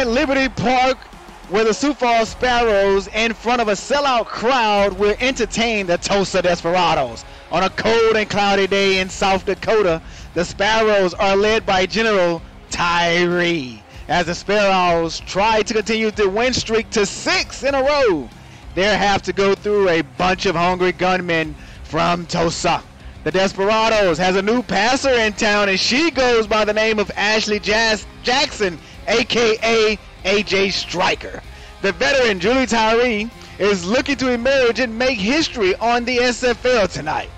at Liberty Park, where the Sioux Falls Sparrows, in front of a sellout crowd, will entertain the Tulsa Desperados. On a cold and cloudy day in South Dakota, the Sparrows are led by General Tyree. As the Sparrows try to continue the win streak to 6 in a row, they'll have to go through a bunch of hungry gunmen from Tulsa. The Desperados has a new passer in town, and she goes by the name of Ashley Jackson, a.k.a. AJ Striker. The veteran Julie Tyree is looking to emerge and make history on the SFL tonight,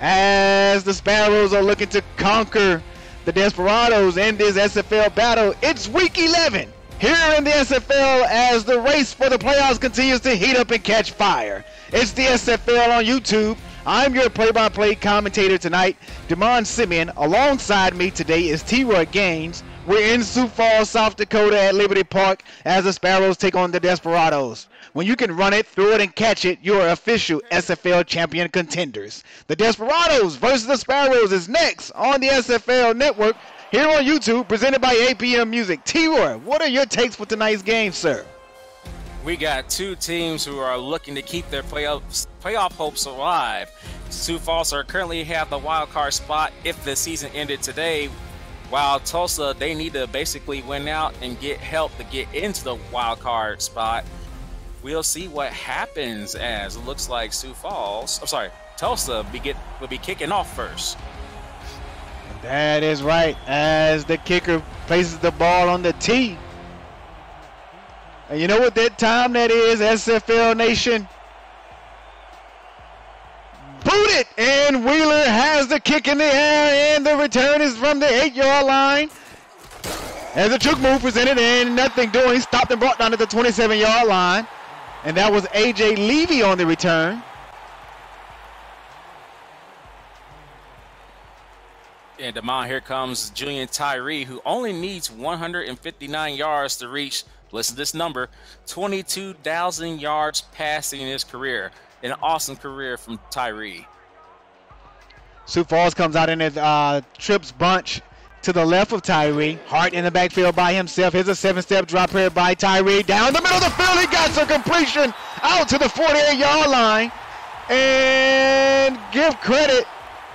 as the Sparrows are looking to conquer the Desperados in this SFL battle. It's week 11 here in the SFL as the race for the playoffs continues to heat up and catch fire. It's the SFL on YouTube. I'm your play-by-play commentator tonight, Damon Simeon. Alongside me today is T-Roy Gaines. We're in Sioux Falls, South Dakota at Liberty Park as the Sparrows take on the Desperados. When you can run it, throw it, and catch it, you're official SFL champion contenders. The Desperados versus the Sparrows is next on the SFL network here on YouTube, presented by APM Music. T-Roy, what are your takes for tonight's game, sir? We got two teams who are looking to keep their playoff hopes alive. Sioux Falls currently have the wild card spot if the season ended today, while Tulsa, they need to basically win out and get help to get into the wild card spot. We'll see what happens, as it looks like Tulsa will be kicking off first. That is right, as the kicker places the ball on the tee. And you know what that time that is, SFL Nation? Boot it! And Wheeler has the kick in the air, and the return is from the 8-yard line. As a juke move presented, and nothing doing, stopped and brought down to the 27-yard line. And that was A.J. Levy on the return. And Damon, here comes Julian Tyree, who only needs 159 yards to reach, listen to this number, 22,000 yards passing in his career. An awesome career from Tyree. Sioux Falls comes out in a trips bunch to the left of Tyree. Hart in the backfield by himself. Here's a 7-step drop here by Tyree. Down the middle of the field, he got some completion out to the 48-yard line. And give credit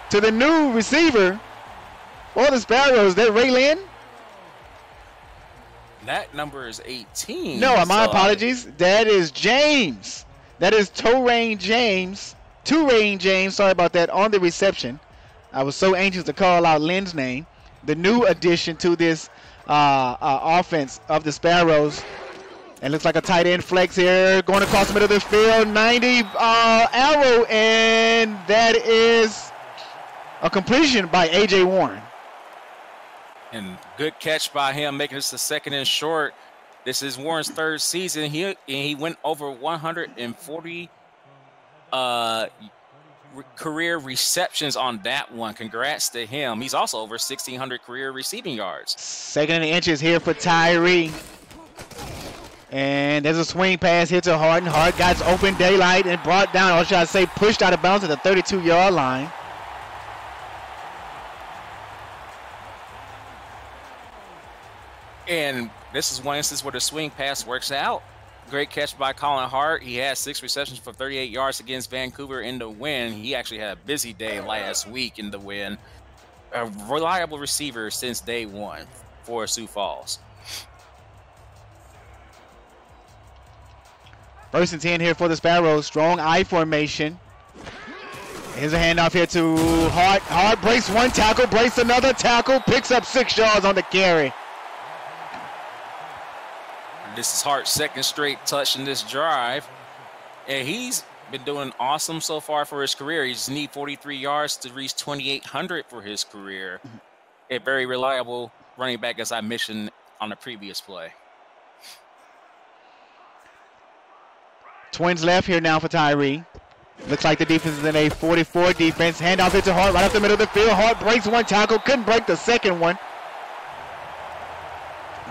to the new receiver for the Sparrows. That Ray Lynn? That number is 18. No, my apologies. That is James. That is Torain James. Sorry about that, on the reception. I was so anxious to call out Lynn's name. The new addition to this offense of the Sparrows. And looks like a tight end flex here, going across the middle of the field. 90 arrow, and that is a completion by A.J. Warren. And good catch by him, making this the second and short. This is Warren's third season. He went over 140 career receptions on that one. Congrats to him. He's also over 1,600 career receiving yards. Second and inches here for Tyree. And there's a swing pass here to Hart. Hart got open daylight and brought down, or should I say pushed out of bounds at the 32-yard line. And this is one instance where the swing pass works out. Great catch by Colin Hart. He had 6 receptions for 38 yards against Vancouver in the win. He actually had a busy day last week in the win. A reliable receiver since day one for Sioux Falls. First and 10 here for the Sparrows. Strong I formation. Here's a handoff here to Hart. Hart breaks one tackle, breaks another tackle, picks up 6 yards on the carry. This is Hart's second straight touch in this drive. And he's been doing awesome so far for his career. He just needs 43 yards to reach 2,800 for his career. A very reliable running back, as I mentioned on the previous play. Twins left here now for Tyree. Looks like the defense is in a 44 defense. Handoff it to Hart right up the middle of the field. Hart breaks one tackle, couldn't break the second one.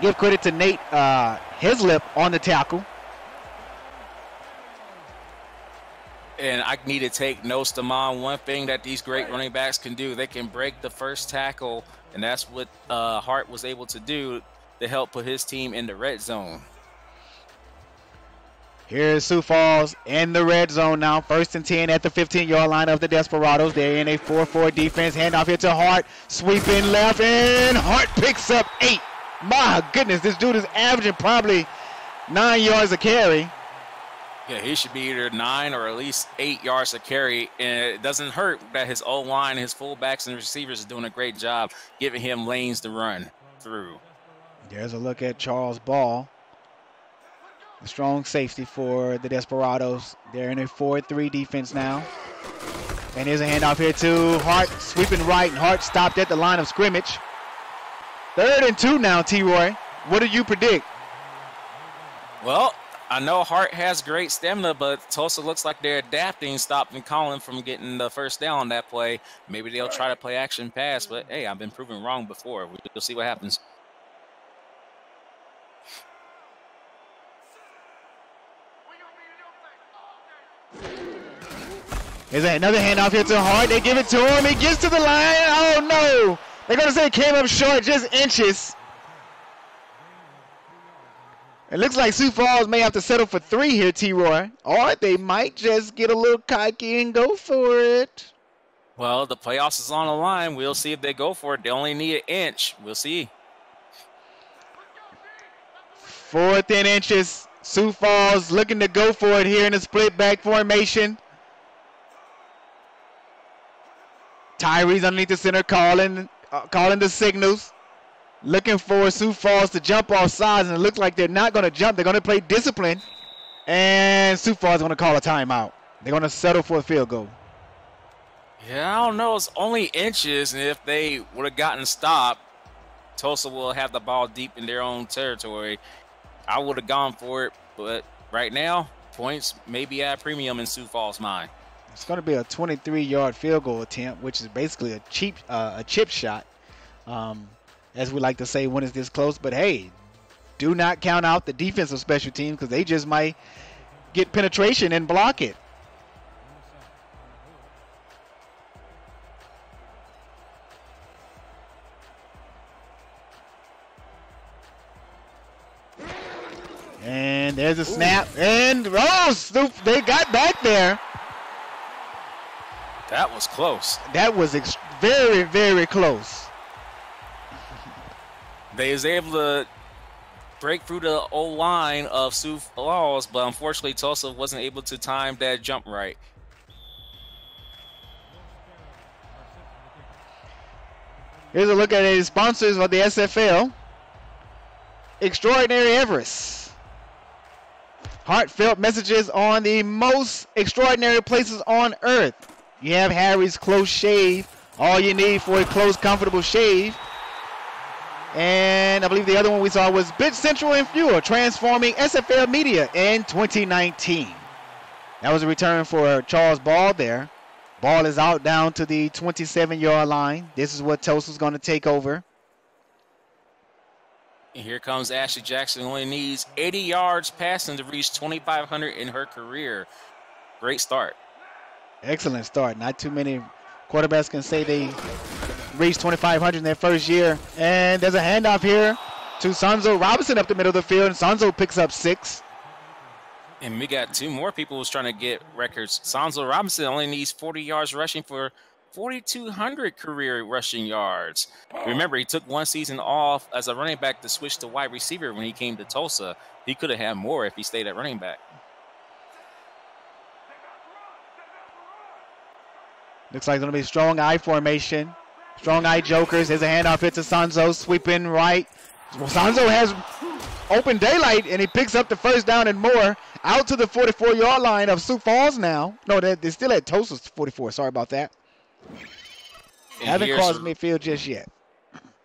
Give credit to Nate Hislip on the tackle. And I need to take notes to mine. One thing that these great running backs can do, they can break the first tackle, and that's what Hart was able to do. to help put his team in the red zone. Here's Sioux Falls in the red zone now. 1st and 10 at the 15-yard line of the Desperados. They're in a 4-4 defense. Handoff here to Hart. Sweeping left, and Hart picks up 8. My goodness, this dude is averaging probably 9 yards a carry. Yeah, he should be either 9 or at least 8 yards a carry, and it doesn't hurt that his O-line, his fullbacks, and receivers are doing a great job giving him lanes to run through. There's a look at Charles Ball, the strong safety for the Desperados. They're in a 4-3 defense now. And here's a handoff here to Hart, sweeping right, and Hart stopped at the line of scrimmage. 3rd and 2 now, T-Roy. What do you predict? Well, I know Hart has great stamina, but Tulsa looks like they're adapting, stopping Colin from getting the first down on that play. Maybe they'll try to play action pass, but hey, I've been proven wrong before. We'll see what happens. Here's another handoff here to Hart. They give it to him. He gets to the line. Oh, no. They're going to say it came up short, just inches. It looks like Sioux Falls may have to settle for 3 here, T-Roy. Or they might just get a little cocky and go for it. Well, the playoffs is on the line. We'll see if they go for it. They only need an inch. We'll see. 4th and inches. Sioux Falls looking to go for it here in the split back formation. Tyree's underneath the center calling the signals. Looking for Sioux Falls to jump off sides, and it looks like they're not going to jump. They're going to play discipline, and Sioux Falls is going to call a timeout. They're going to settle for a field goal. Yeah, I don't know. It's only inches, and if they would have gotten stopped, Tulsa will have the ball deep in their own territory. I would have gone for it, but right now, points may be at a premium in Sioux Falls' mind. It's going to be a 23-yard field goal attempt, which is basically a chip shot, as we like to say when it's this close. But, hey, do not count out the defensive special teams because they just might get penetration and block it. And there's a snap. And, oh, they got back there. That was close. That was very, very close. They was able to break through the O-line of Sioux Falls, but unfortunately Tulsa wasn't able to time that jump right. Here's a look at the sponsors of the SFL. Extraordinary Everest. Heartfelt messages on the most extraordinary places on earth. You have Harry's Close Shave. All you need for a close, comfortable shave. And I believe the other one we saw was Bit Central and Fuel, transforming SFL media in 2019. That was a return for Charles Ball there. Ball is out down to the 27-yard line. This is what Tulsa's going to take over. And here comes Ashley Jackson, who only needs 80 yards passing to reach 2,500 in her career. Great start. Excellent start. Not too many quarterbacks can say they reached 2,500 in their first year. And there's a handoff here to Sonzo Robinson up the middle of the field, and Sonzo picks up 6. And we got 2 more people who's trying to get records. Sonzo Robinson only needs 40 yards rushing for 4,200 career rushing yards. Remember, he took 1 season off as a running back to switch to wide receiver when he came to Tulsa. He could have had more if he stayed at running back. Looks like it's going to be strong eye formation. Strong eye jokers. There's a handoff hit to Sonzo, sweeping right. Sonzo has open daylight, and he picks up the first down and more. Out to the 44-yard line of Sioux Falls now. No, they're still at Tulsa's 44. Sorry about that. Haven't crossed midfield just yet.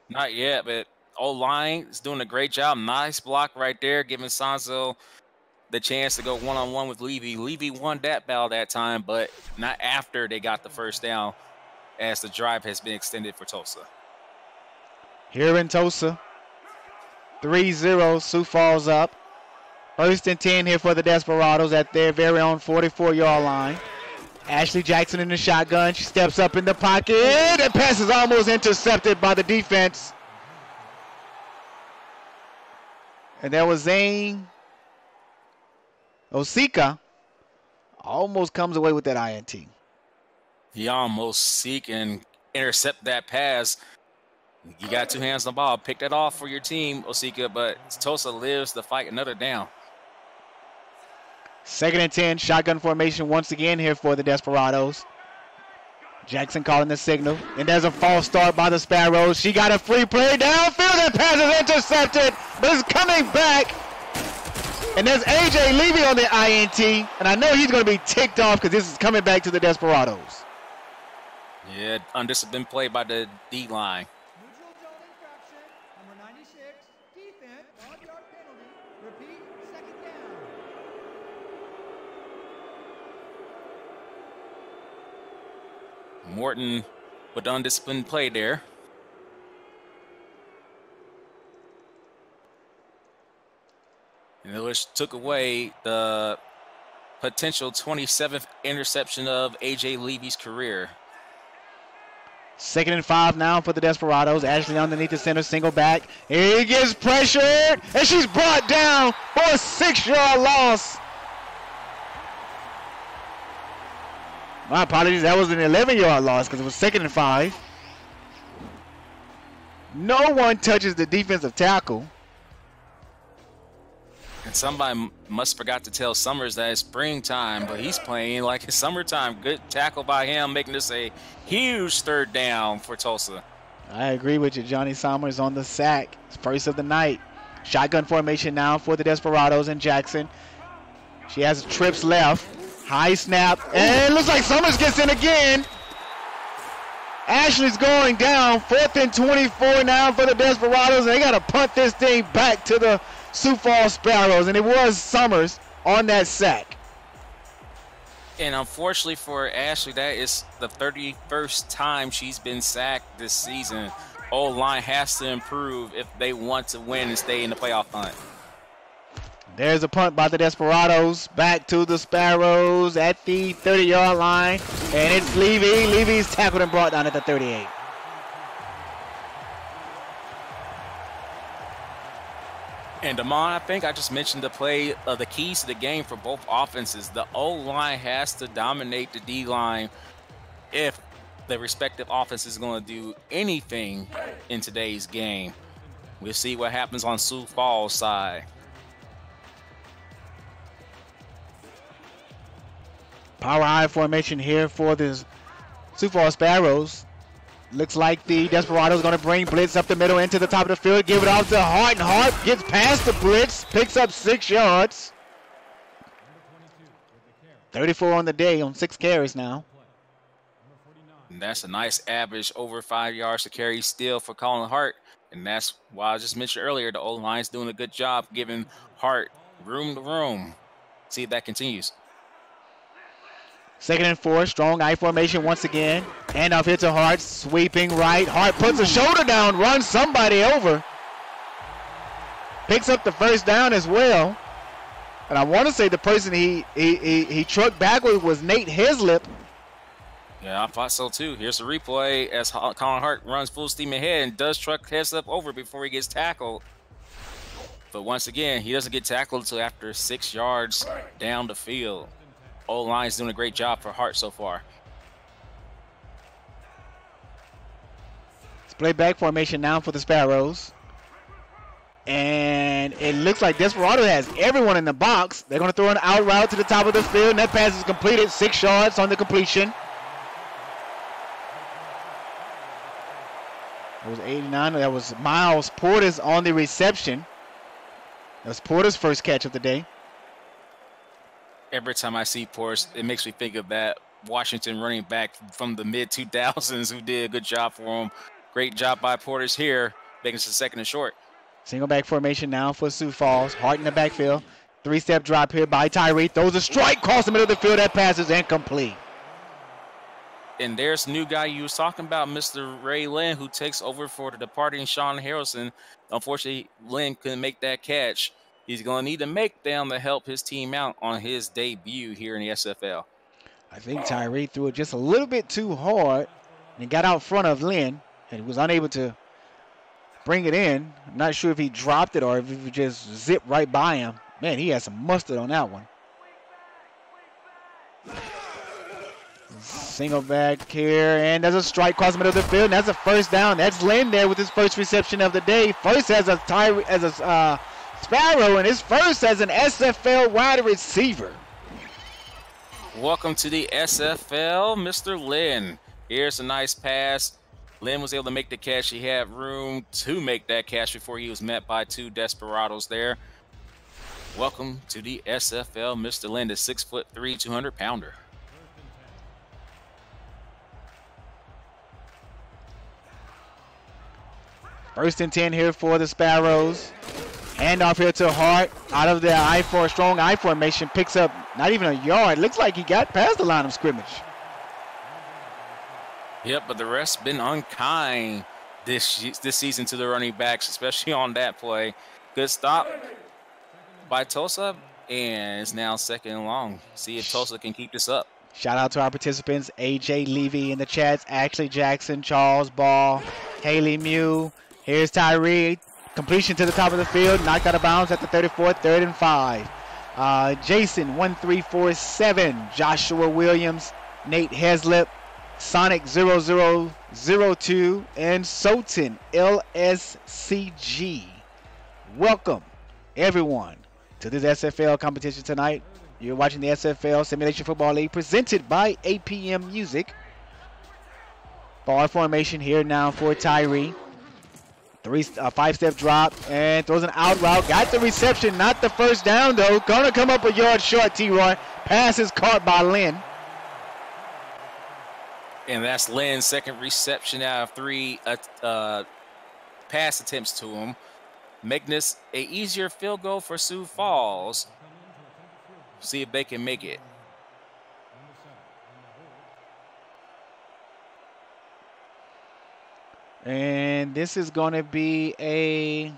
Not yet, but O-line is doing a great job. Nice block right there, giving Sonzo the chance to go one-on-one with Levy. Levy won that battle that time, but not after they got the first down, as the drive has been extended for Tulsa. Here in Tulsa, 3-0, Sioux Falls up. 1st and 10 here for the Desperados at their very own 44-yard line. Ashley Jackson in the shotgun. She steps up in the pocket. The pass is almost intercepted by the defense. And there was Zane Osika. Almost comes away with that INT. He almost seek and intercept that pass. You got two hands on the ball. Pick that off for your team, Osika, but Tulsa lives to fight another down. 2nd and 10, shotgun formation once again here for the Desperados. Jackson calling the signal. And there's a false start by the Sparrows. She got a free play downfield. That pass is intercepted, but it's coming back. And there's A.J. Levy on the INT. And I know he's going to be ticked off because this is coming back to the Desperados. Yeah, undisciplined play by the D-line. Neutral zone infraction, number 96, defense, 5-yard penalty. Repeat, 2nd down. Morton with the undisciplined play there. And it took away the potential 27th interception of A.J. Levy's career. 2nd and 5 now for the Desperados. Ashley underneath the center, single back. He gets pressured, and she's brought down for a 6-yard loss. My apologies, that was an 11-yard loss because it was 2nd and 5. No one touches the defensive tackle. And somebody must forgot to tell Summers that it's springtime, but he's playing like it's summertime. Good tackle by him, making this a huge 3rd down for Tulsa. I agree with you. Johnny Summers on the sack. It's first of the night. Shotgun formation now for the Desperados and Jackson. She has trips left. High snap. And looks like Summers gets in again. Ashley's going down. 4th and 24 now for the Desperados. They got to punt this thing back to the Sioux Falls Sparrows, and it was Summers on that sack. And unfortunately for Ashley, that is the 31st time she's been sacked this season. O-line has to improve if they want to win and stay in the playoff hunt. There's a punt by the Desperados. Back to the Sparrows at the 30-yard line, and it's Levy. Levy's tackled and brought down at the 38. And Damon, I think I just mentioned the play of the keys to the game for both offenses. The O-line has to dominate the D-line if the respective offense is going to do anything in today's game. We'll see what happens on Sioux Falls' side. Power I formation here for the Sioux Falls Sparrows. Looks like the Desperados going to bring blitz up the middle into the top of the field. Give it off to Hart, and Hart gets past the blitz. Picks up 6 yards. 34 on the day on 6 carries now. And that's a nice average, over 5 yards to carry still for Colin Hart. And that's why I just mentioned earlier, the O-line's doing a good job giving Hart room to roam. See if that continues. 2nd and 4, strong I formation once again. And off here to Hart, sweeping right. Hart puts a shoulder down, runs somebody over. Picks up the 1st down as well. And I want to say the person he trucked backward was Nate Heslip. Yeah, I thought so too. Here's the replay as Colin Hart runs full steam ahead and does truck Heslip over before he gets tackled. But once again, he doesn't get tackled until after 6 yards down the field. O-line's doing a great job for Hart so far. It's play back formation now for the Sparrows. And it looks like Desperado has everyone in the box. They're going to throw an out route to the top of the field, and that pass is completed. 6 yards on the completion. That was 89. That was Miles Porter's on the reception. That was Porter's first catch of the day. Every time I see Porter, it makes me think of that Washington running back from the mid-2000s who did a good job for him. Great job by Porter's here, making it 2nd and short. Single back formation now for Sioux Falls. Hart in the backfield. 3-step drop here by Tyree. Throws a strike across the middle of the field. That pass is incomplete. And there's a new guy you was talking about, Mr. Ray Lynn, who takes over for the departing Sean Harrelson. Unfortunately, Lynn couldn't make that catch. He's going to need to make them to help his team out on his debut here in the SFL. I think Tyree threw it just a little bit too hard and got out front of Lynn and was unable to bring it in. I'm not sure if he dropped it or if he just zipped right by him. Man, he has some mustard on that one. Single back here, and there's a strike across the middle of the field, and that's a first down. That's Lynn there with his first reception of the day. First as a Sparrow, and his first as an SFL wide receiver. Welcome to the SFL, Mr. Lynn. Here's a nice pass. Lynn was able to make the catch. He had room to make that catch before he was met by two desperados there. Welcome to the SFL, Mr. Lynn, the 6'3", 200-pounder. First and 10 here for the Sparrows. Handoff here to Hart. Out of the I-4, strong I formation. Picks up not even a yard. Looks like he got past the line of scrimmage. Yep, but the rest been unkind this season to the running backs, especially on that play. Good stop by Tulsa, and it's now 2nd and long. See if Tulsa can keep this up. Shout out to our participants, AJ Levy in the chats, Ashley Jackson, Charles Ball, Haley Mew. Here's Tyree. Completion to the top of the field. Knocked out of bounds at the 34, 3rd and 5. Jason, 1347. Joshua Williams, Nate Heslip, Sonic 0002, and Sultan LSCG. Welcome, everyone, to this SFL competition tonight. You're watching the SFL Simulation Football League presented by APM Music. Ball formation here now for Tyree. 5-step drop and throws an out route. Got the reception, not the first down though. Gonna come up a yard short, T-Roy. Pass is caught by Lynn. And that's Lynn's second reception out of 3 pass attempts to him, making this an easier field goal for Sioux Falls. See if they can make it. And this is going to be a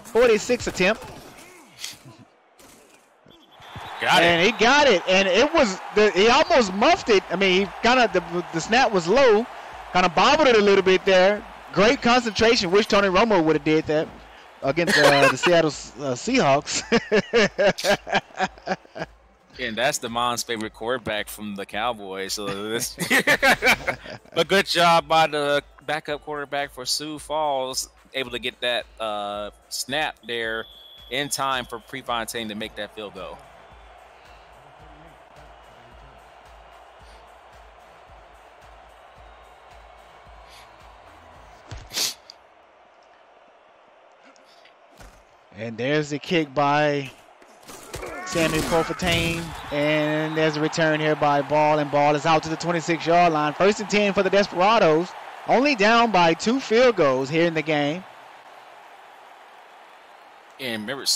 .46 attempt. Got it. And he got it. And it was, he almost muffed it. I mean, he kind of, the snap was low, kind of bobbled it a little bit there. Great concentration. Wish Tony Romo would have did that against the Seattle Seahawks. And that's DeMond's favorite quarterback from the Cowboys. So this a good job by the backup quarterback for Sioux Falls, able to get that snap there in time for Prefontaine to make that field goal. And there's the kick by Samuel Prefontaine, and there's a return here by Ball, and Ball is out to the 26-yard line. 1st and 10 for the Desperados, only down by 2 field goals here in the game. And remember,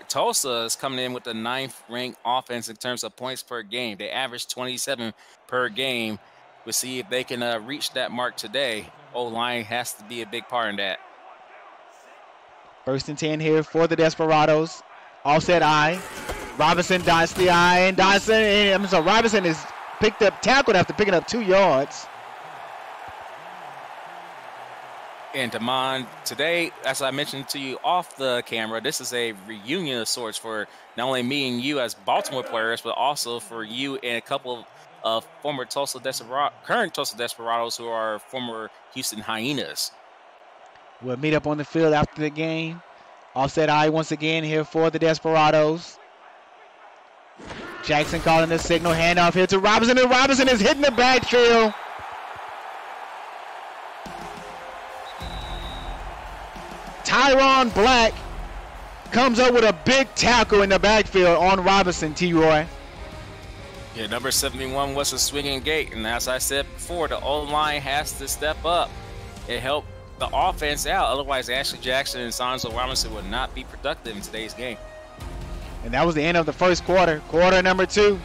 Tulsa is coming in with the 9th-ranked offense in terms of points per game. They average 27 per game. We'll see if they can reach that mark today. O-line has to be a big part in that. 1st and 10 here for the Desperados. Offset I. Robinson dots the I, and Robinson is tackled after picking up 2 yards. And DeMond, today, as I mentioned to you off the camera, this is a reunion of sorts for not only me and you as Baltimore players, but also for you and a couple of former current Tulsa Desperados who are former Houston Hyenas. We'll meet up on the field after the game. Offset I once again here for the Desperados. Jackson calling the signal. Handoff here to Robinson, and Robinson is hitting the backfield. Tyron Black comes up with a big tackle in the backfield on Robinson, T-Roy. Yeah, number 71 was a swinging gate, and as I said before, the O-line has to step up and help the offense out. Otherwise, Ashley Jackson and Sonzo Robinson would not be productive in today's game. And that was the end of the first quarter. Quarter number 2.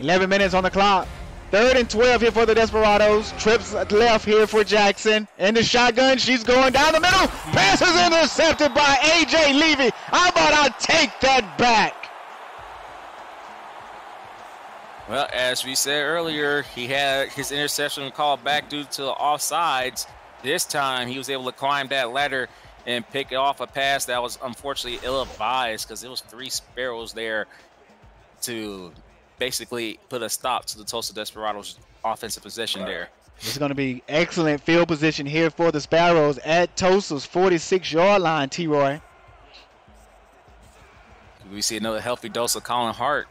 11 minutes on the clock. 3rd and 12 here for the Desperados. Trips left here for Jackson. In the shotgun, she's going down the middle. Pass is intercepted by A.J. Levy. How about I take that back? Well, as we said earlier, he had his interception called back due to offsides. This time, he was able to climb that ladder and pick off a pass that was unfortunately ill-advised because there was 3 Sparrows there to basically put a stop to the Tulsa Desperados' offensive possession there. This is going to be excellent field position here for the Sparrows at Tulsa's 46-yard line, T-Roy. We see another healthy dose of Colin Hart.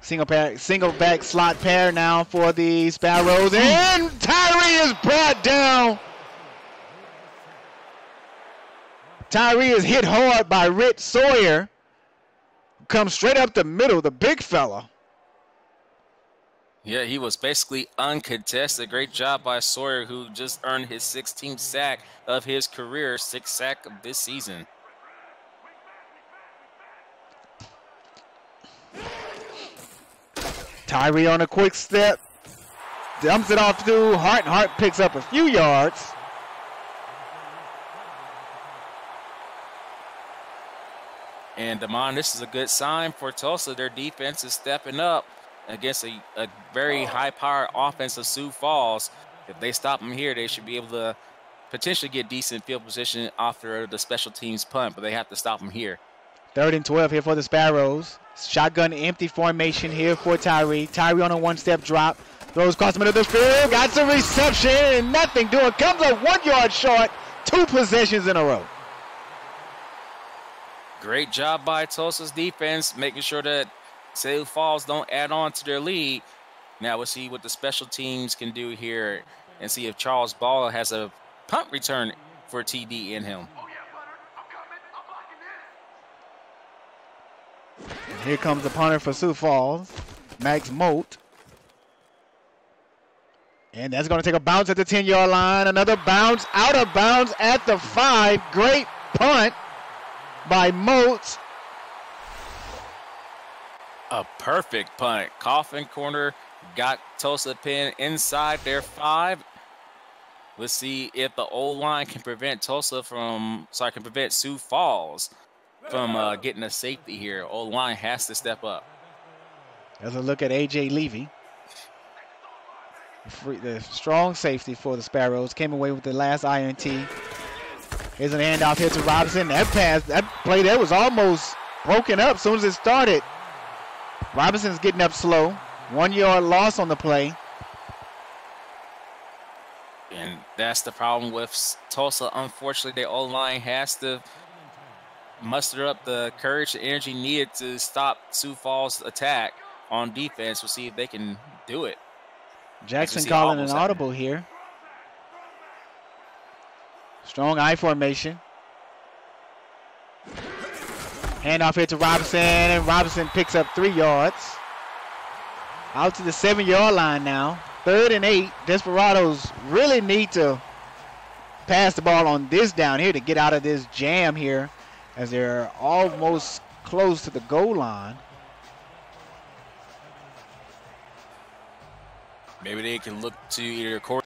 Single back slot pair now for the Sparrows. And Tyree is brought down. Tyree is hit hard by Rich Sawyer. Comes straight up the middle, the big fella. Yeah, he was basically uncontested. Great job by Sawyer, who just earned his 16th sack of his career, 6th sack of this season. Tyree on a quick step. Dumps it off to Hart, and Hart picks up a few yards. And, Damon, this is a good sign for Tulsa. Their defense is stepping up against a very high-powered offense of Sioux Falls. If they stop them here, they should be able to potentially get decent field position after the special teams punt, but they have to stop them here. 3rd and 12 here for the Sparrows. Shotgun empty formation here for Tyree. Tyree on a one-step drop. Throws across the middle of the field. Got some reception and nothing doing. Comes up 1 yard short. 2 possessions in a row. Great job by Tulsa's defense, making sure that Sioux Falls don't add on to their lead. Now we'll see what the special teams can do here and see if Charles Ball has a punt return for TD in him. And here comes the punter for Sioux Falls, Max Moat. And that's going to take a bounce at the 10-yard line. Another bounce, out of bounds at the 5. Great punt by Moat. A perfect punt. Coffin corner got Tulsa pinned inside their 5. Let's see if the O-line can prevent Sioux Falls from getting a safety here. O-line has to step up. As a look at A.J. Levy. The strong safety for the Sparrows. Came away with the last INT. Here's an handoff here to Robinson. That pass, that play there was almost broken up as soon as it started. Robinson's getting up slow. 1 yard loss on the play. And that's the problem with Tulsa. Unfortunately, their O-line has to muster up the courage and energy needed to stop Sioux Falls' attack on defense. We'll see if they can do it. Jackson calling an audible here. Strong I formation. Handoff here to Robinson, and Robinson picks up 3 yards. Out to the 7-yard line now. 3rd and 8. Desperados really need to pass the ball on this down here to get out of this jam here, as they're almost close to the goal line. Maybe they can look to either court.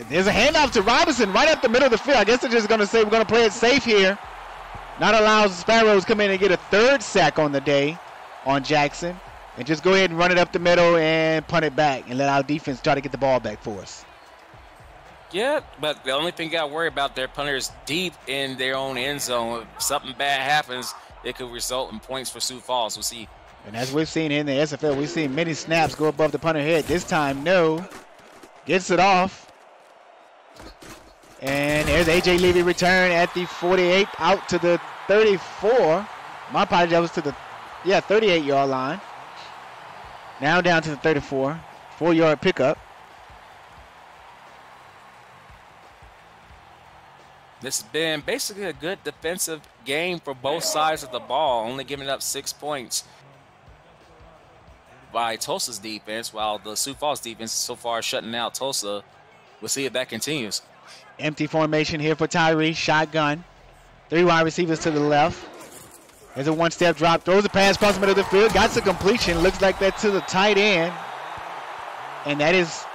There's a handoff to Robinson right up the middle of the field. I guess they're just going to say we're going to play it safe here. Not allows the Sparrows to come in and get a 3rd sack on the day on Jackson. And just go ahead and run it up the middle and punt it back and let our defense try to get the ball back for us. Yeah, but the only thing you got to worry about, their punter is deep in their own end zone. If something bad happens, it could result in points for Sioux Falls. We'll see. And as we've seen in the SFL, we've seen many snaps go above the punter head. This time, no. Gets it off. And there's A.J. Levy return at the 48 out to the 34. My apologies, that was to the 38-yard line. Now down to the 34. 4-yard pickup. This has been basically a good defensive game for both sides of the ball, only giving up 6 points by Tulsa's defense, while the Sioux Falls defense is so far shutting out Tulsa. We'll see if that continues. Empty formation here for Tyree. Shotgun. 3 wide receivers to the left. There's a one-step drop. Throws a pass across the middle of the field. Got the completion. Looks like that's to the tight end. And that is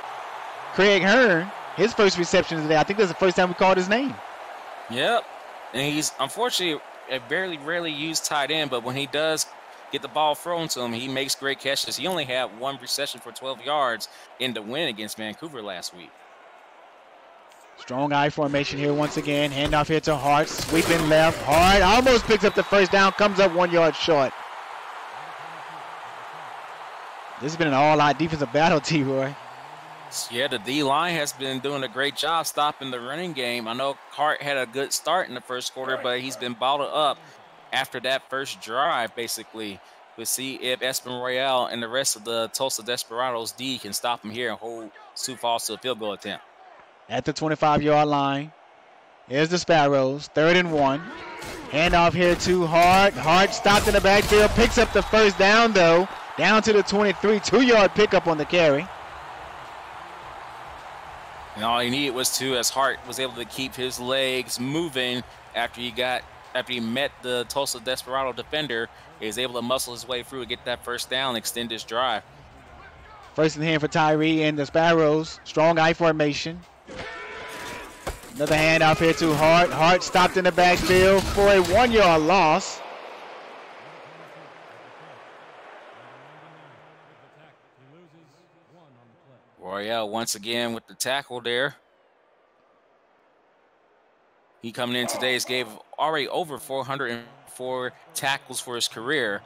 Craig Hearn. His first reception today. I think that's the first time we called his name. Yep. And he's unfortunately a rarely used tight end, but when he does get the ball thrown to him, he makes great catches. He only had one reception for 12 yards in the win against Vancouver last week. Strong I formation here once again. Handoff here to Hart. Sweeping left. Hart almost picks up the first down. Comes up 1 yard short. This has been an all-out defensive battle, T-Roy. Yeah, the D-line has been doing a great job stopping the running game. I know Hart had a good start in the first quarter, but he's been bottled up after that first drive, basically. We'll see if Espen Royale and the rest of the Tulsa Desperados D can stop him here and hold Sioux Falls to a field goal attempt. At the 25-yard line, here's the Sparrows, 3rd and 1. Handoff here to Hart. Hart stopped in the backfield, picks up the first down, though. Down to the 23, 2-yard pickup on the carry. And all he needed was two, as Hart was able to keep his legs moving after he met the Tulsa Desperado defender. He was able to muscle his way through and get that first down and extend his drive. First and hand for Tyree and the Sparrows. Strong I formation. Another handoff here to Hart. Hart stopped in the backfield for a 1-yard loss. Royale once again with the tackle there. He coming in today has gave already over 404 tackles for his career.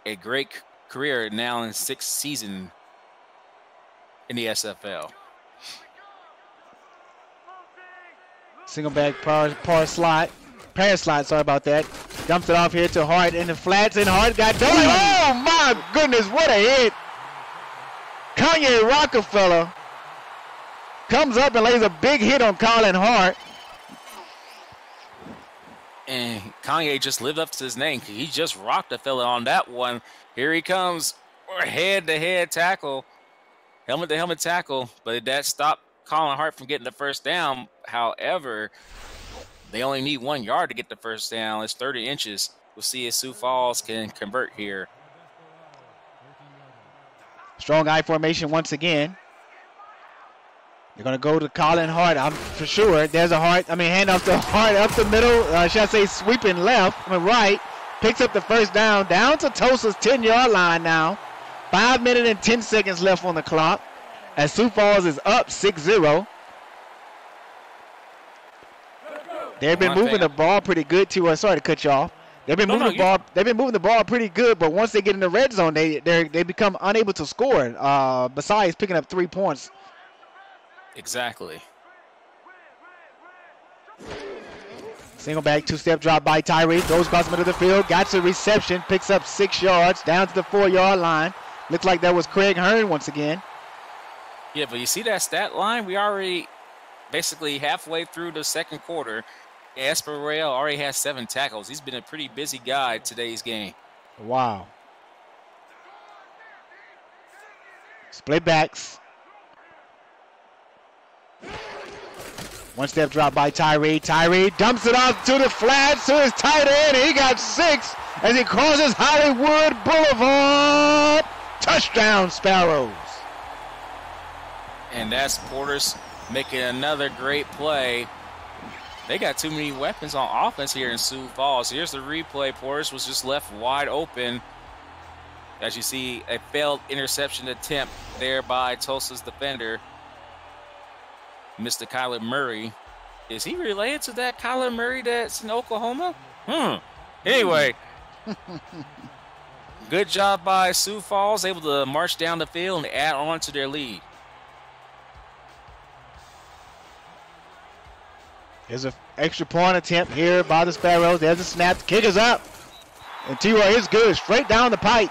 A great career now in his 6th season in the SFL. Single back pass slot, sorry about that. Dumps it off here to Hart in the flats, and Hart got done. Oh my goodness, what a hit! Kanye Rockefeller comes up and lays a big hit on Colin Hart. And Kanye just lived up to his name. He just rocked the fella on that one. Here he comes, head-to-head tackle, helmet-to-helmet tackle, but that stopped Colin Hart from getting the first down. However, they only need 1 yard to get the first down. It's 30 inches. We'll see if Sioux Falls can convert here. Strong I formation once again. They're going to go to Colin Hart, I'm for sure. There's a handoff to Hart up the middle. Should I say sweeping right. Picks up the first down to Tulsa's 10-yard line now. 5 minutes and 10 seconds left on the clock as Sioux Falls is up 6-0. They've been moving the ball pretty good too. Sorry to cut you off. They've been moving the ball. They've been moving the ball pretty good, but once they get in the red zone, they become unable to score. Besides picking up 3 points. Exactly. Single back, 2-step drop by Tyree. Goes across the middle of the field. Got the reception. Picks up 6 yards down to the 4-yard line. Looks like that was Craig Hearn once again. Yeah, but you see that stat line? We already basically halfway through the second quarter. Esper Royale already has 7 tackles. He's been a pretty busy guy today's game. Wow. Split backs. 1-step drop by Tyree. Tyree dumps it off to the flats to his tight end. He got 6 as he crosses Hollywood Boulevard. Touchdown, Sparrows. And that's Porter's making another great play. They got too many weapons on offense here in Sioux Falls. Here's the replay. Portis was just left wide open. As you see, a failed interception attempt there by Tulsa's defender, Mr. Kyler Murray. Is he related to that Kyler Murray that's in Oklahoma? Anyway, good job by Sioux Falls, able to march down the field and add on to their lead. There's an extra point attempt here by the Sparrows. There's a snap. The kick is up. And T-Roy is good. Straight down the pipe.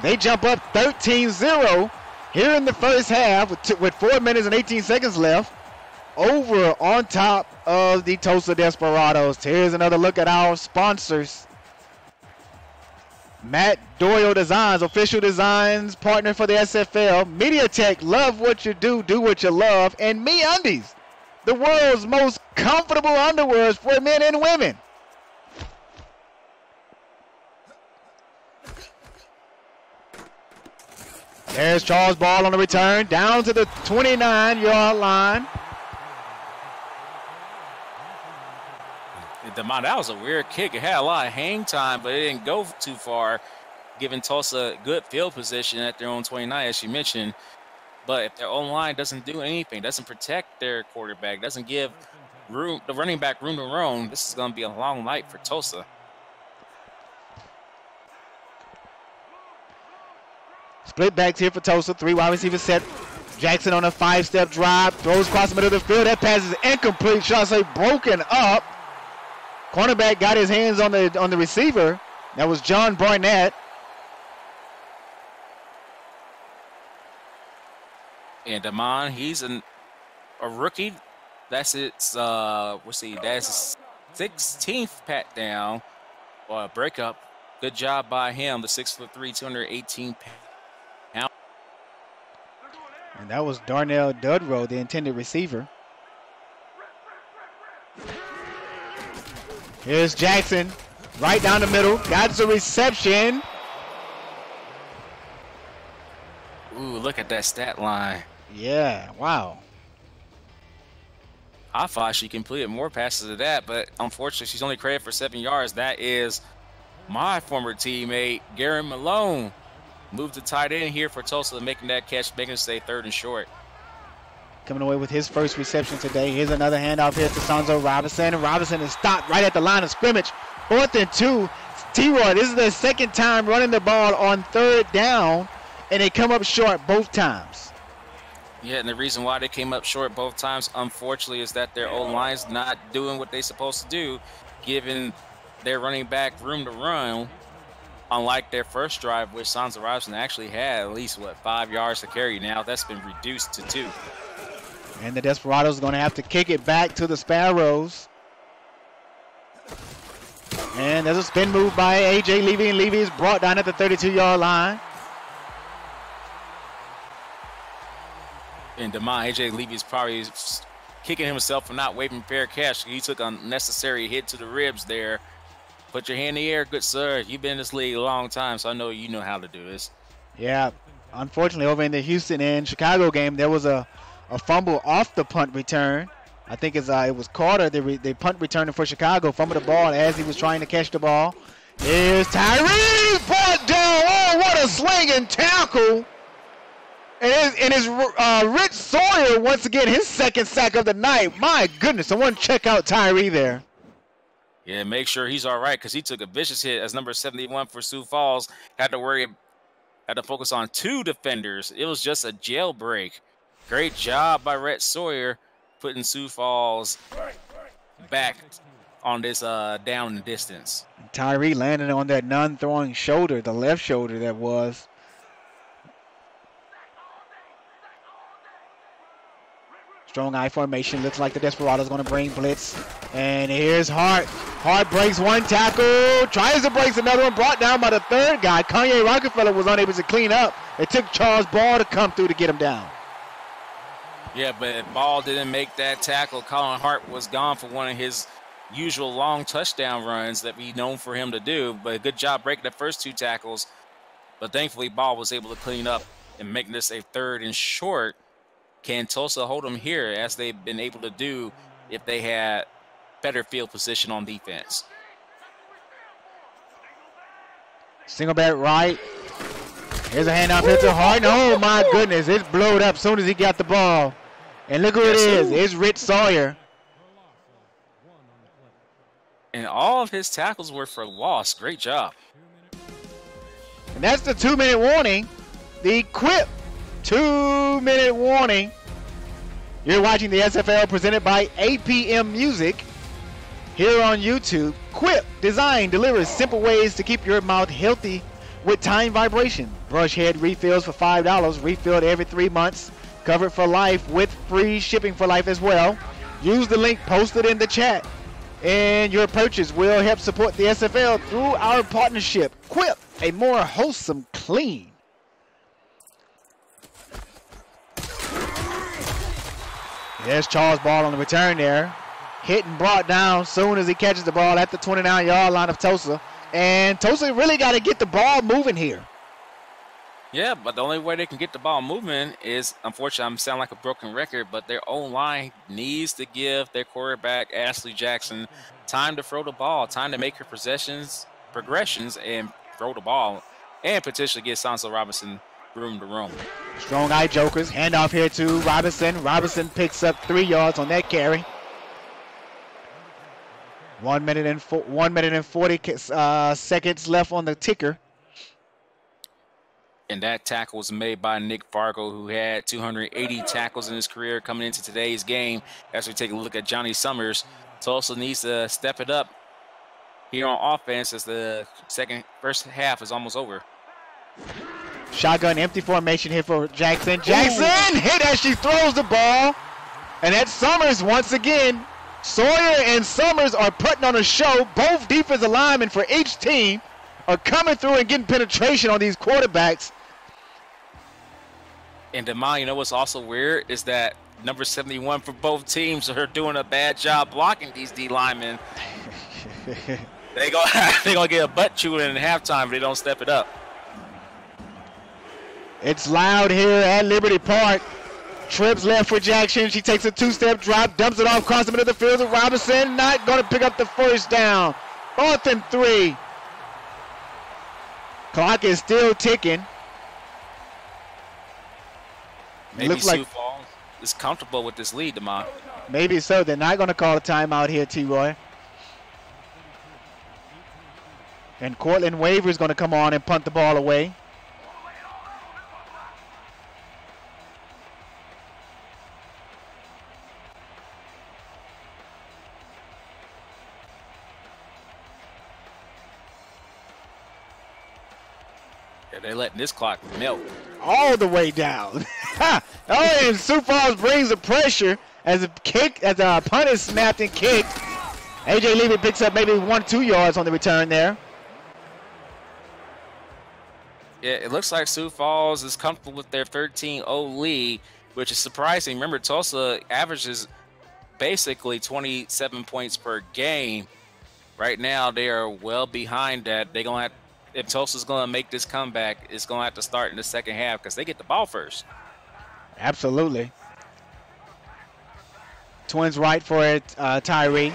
They jump up 13-0 here in the first half with 4 minutes and 18 seconds left. Over on top of the Tulsa Desperados. Here's another look at our sponsors. Matt Doyle Designs, official designs partner for the SFL. MediaTek, love what you do, do what you love. And MeUndies, the world's most comfortable underwears for men and women. There's Charles Ball on the return, down to the 29-yard line. DeMont, that was a weird kick. It had a lot of hang time, but it didn't go too far, giving Tulsa good field position at their own 29, as you mentioned. But if their O-line doesn't do anything, doesn't protect their quarterback, doesn't give the running back room to roam, this is going to be a long night for Tulsa. Split backs here for Tulsa. 3 wide receivers set. Jackson on a 5-step drive. Throws across the middle of the field. That pass is incomplete. Should I say broken up. Cornerback got his hands on the receiver. That was John Barnett. And Damon, he's a rookie. That's its that's his 16th pat down or breakup. Good job by him. The 6'3", 218 pounds. And that was Darnell Dudrow, the intended receiver. Here's Jackson, right down the middle. Got the reception. Ooh, look at that stat line. Yeah, wow. I thought she completed more passes than that, but unfortunately, she's only credited for 7 yards. That is my former teammate, Garen Malone. Moved to tight end here for Tulsa, making that catch, making it stay 3rd and short. Coming away with his first reception today. Here's another handoff here to Sonzo Robinson. And Robinson is stopped right at the line of scrimmage. 4th and 2. T-Roy, this is their second time running the ball on 3rd down, and they come up short both times. Yeah, and the reason why they came up short both times, unfortunately, is that their O-line's not doing what they're supposed to do, giving their running back room to run, unlike their first drive, which Sonzo Robinson actually had at least, 5 yards to carry. Now that's been reduced to 2. And the Desperados are going to have to kick it back to the Sparrows. And there's a spin move by A.J. Levy, and Levy is brought down at the 32-yard line. And A.J. Levy is probably kicking himself for not waving fair catch. He took a unnecessary hit to the ribs there. Put your hand in the air, good sir. You've been in this league a long time, so I know you know how to do this. Yeah, unfortunately, over in the Houston and Chicago game, there was a fumble off the punt return. I think it was Carter, the punt returner for Chicago, fumbled the ball as he was trying to catch the ball. Here's Tyree, brought down. Oh, what a swinging tackle. And it's Rich Sawyer, once again, his second sack of the night. My goodness, someone check out Tyree there. Yeah, make sure he's all right, because he took a vicious hit as number 71 for Sioux Falls. Had to focus on 2 defenders. It was just a jailbreak. Great job by Rhett Sawyer putting Sioux Falls back on this down and distance. Tyree landed on that non-throwing shoulder, the left shoulder that was. Strong I formation. Looks like the Desperados going to bring blitz. And here's Hart. Hart breaks one tackle. Tries to break another one. Brought down by the 3rd guy. Kanye Rockefeller was unable to clean up. It took Charles Ball to come through to get him down. Yeah, but Ball didn't make that tackle. Colin Hart was gone for one of his usual long touchdown runs that we known for him to do. But a good job breaking the first 2 tackles. But thankfully, Ball was able to clean up and make this a 3rd and short. Can Tulsa hold them here, as they've been able to do if they had better field position on defense? Single back right. Here's a handoff here to Hart. Oh, my goodness. It's blowed up as soon as he got the ball. And look who it is. It's Rich Sawyer. And all of his tackles were for loss. Great job. And that's the 2-minute warning. The Quip 2-minute warning. You're watching the SFL presented by APM Music here on YouTube. Quip Design delivers simple ways to keep your mouth healthy with time vibration. Brush head refills for $5, refilled every 3 months, covered for life with free shipping for life as well. Use the link posted in the chat, and your purchase will help support the SFL through our partnership. Quip, a more wholesome clean. There's Charles Ball on the return there. Hit and brought down soon as he catches the ball at the 29-yard line of Tulsa. And Tulsa really got to get the ball moving here. Yeah, but the only way they can get the ball moving is, unfortunately, I'm sounding like a broken record, but their own line needs to give their quarterback, Ashley Jackson, time to throw the ball, time to make your progressions, and throw the ball, and potentially get Sansa Robinson room to room. Strong eye jokers. Handoff here to Robinson. Robinson picks up 3 yards on that carry. 1 minute and 40 seconds left on the ticker. And that tackle was made by Nick Fargo, who had 280 tackles in his career coming into today's game. As we take a look at Johnny Summers, Tulsa needs to step it up here on offense as the first half is almost over. Shotgun empty formation here for Jackson. Jackson hit as she throws the ball. And that's Summers once again. Sawyer and Summers are putting on a show. Both defensive linemen for each team are coming through and getting penetration on these quarterbacks. And DeMond, you know what's also weird is that number 71 for both teams are doing a bad job blocking these D linemen. They're gonna get a butt chewing in halftime if they don't step it up. It's loud here at Liberty Park. Trips left for Jackson. She takes a 2-step drop, dumps it off across the middle of the field to Robinson. Not going to pick up the first down. 4th and 3. Clock is still ticking. Maybe Sioux Falls is comfortable with this lead, DeMond. Maybe so. They're not going to call a timeout here, T-Roy. And Cortland Waver is going to come on and punt the ball away. They're letting this clock melt all the way down. And Sioux Falls brings the pressure as a punt is snapped and kicked. AJ Levy picks up maybe 1-2 yards on the return there. Yeah, it looks like Sioux Falls is comfortable with their 13-0 lead, which is surprising. Remember, Tulsa averages basically 27 points per game. Right now, they are well behind that. They're gonna have. If Tulsa's going to make this comeback, it's going to have to start in the second half because they get the ball first. Absolutely. Twins right for it, Tyree.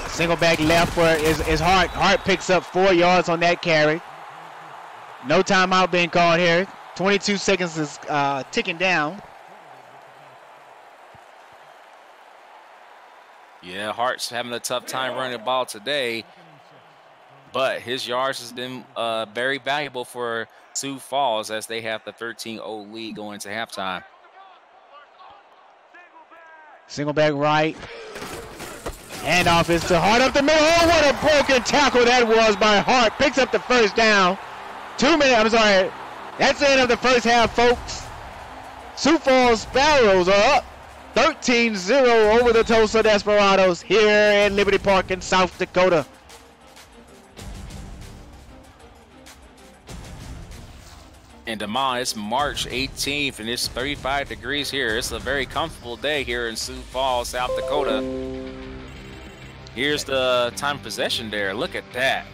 Single back left for is Hart. Hart picks up 4 yards on that carry. No timeout being called here. 22 seconds is ticking down. Yeah, Hart's having a tough time running the ball today. But his yards has been very valuable for Sioux Falls as they have the 13-0 lead going into halftime. Single back right. Handoff is to Hart up the middle. Oh, what a broken tackle that was by Hart. Picks up the first down. 2 minutes, I'm sorry. That's the end of the first half, folks. Sioux Falls Sparrows are up 13-0 over the Tulsa Desperados here in Liberty Park in South Dakota. And DeMond, it's March 18th, and it's 35 degrees here. It's a very comfortable day here in Sioux Falls, South Dakota. Here's the time possession there. Look at that.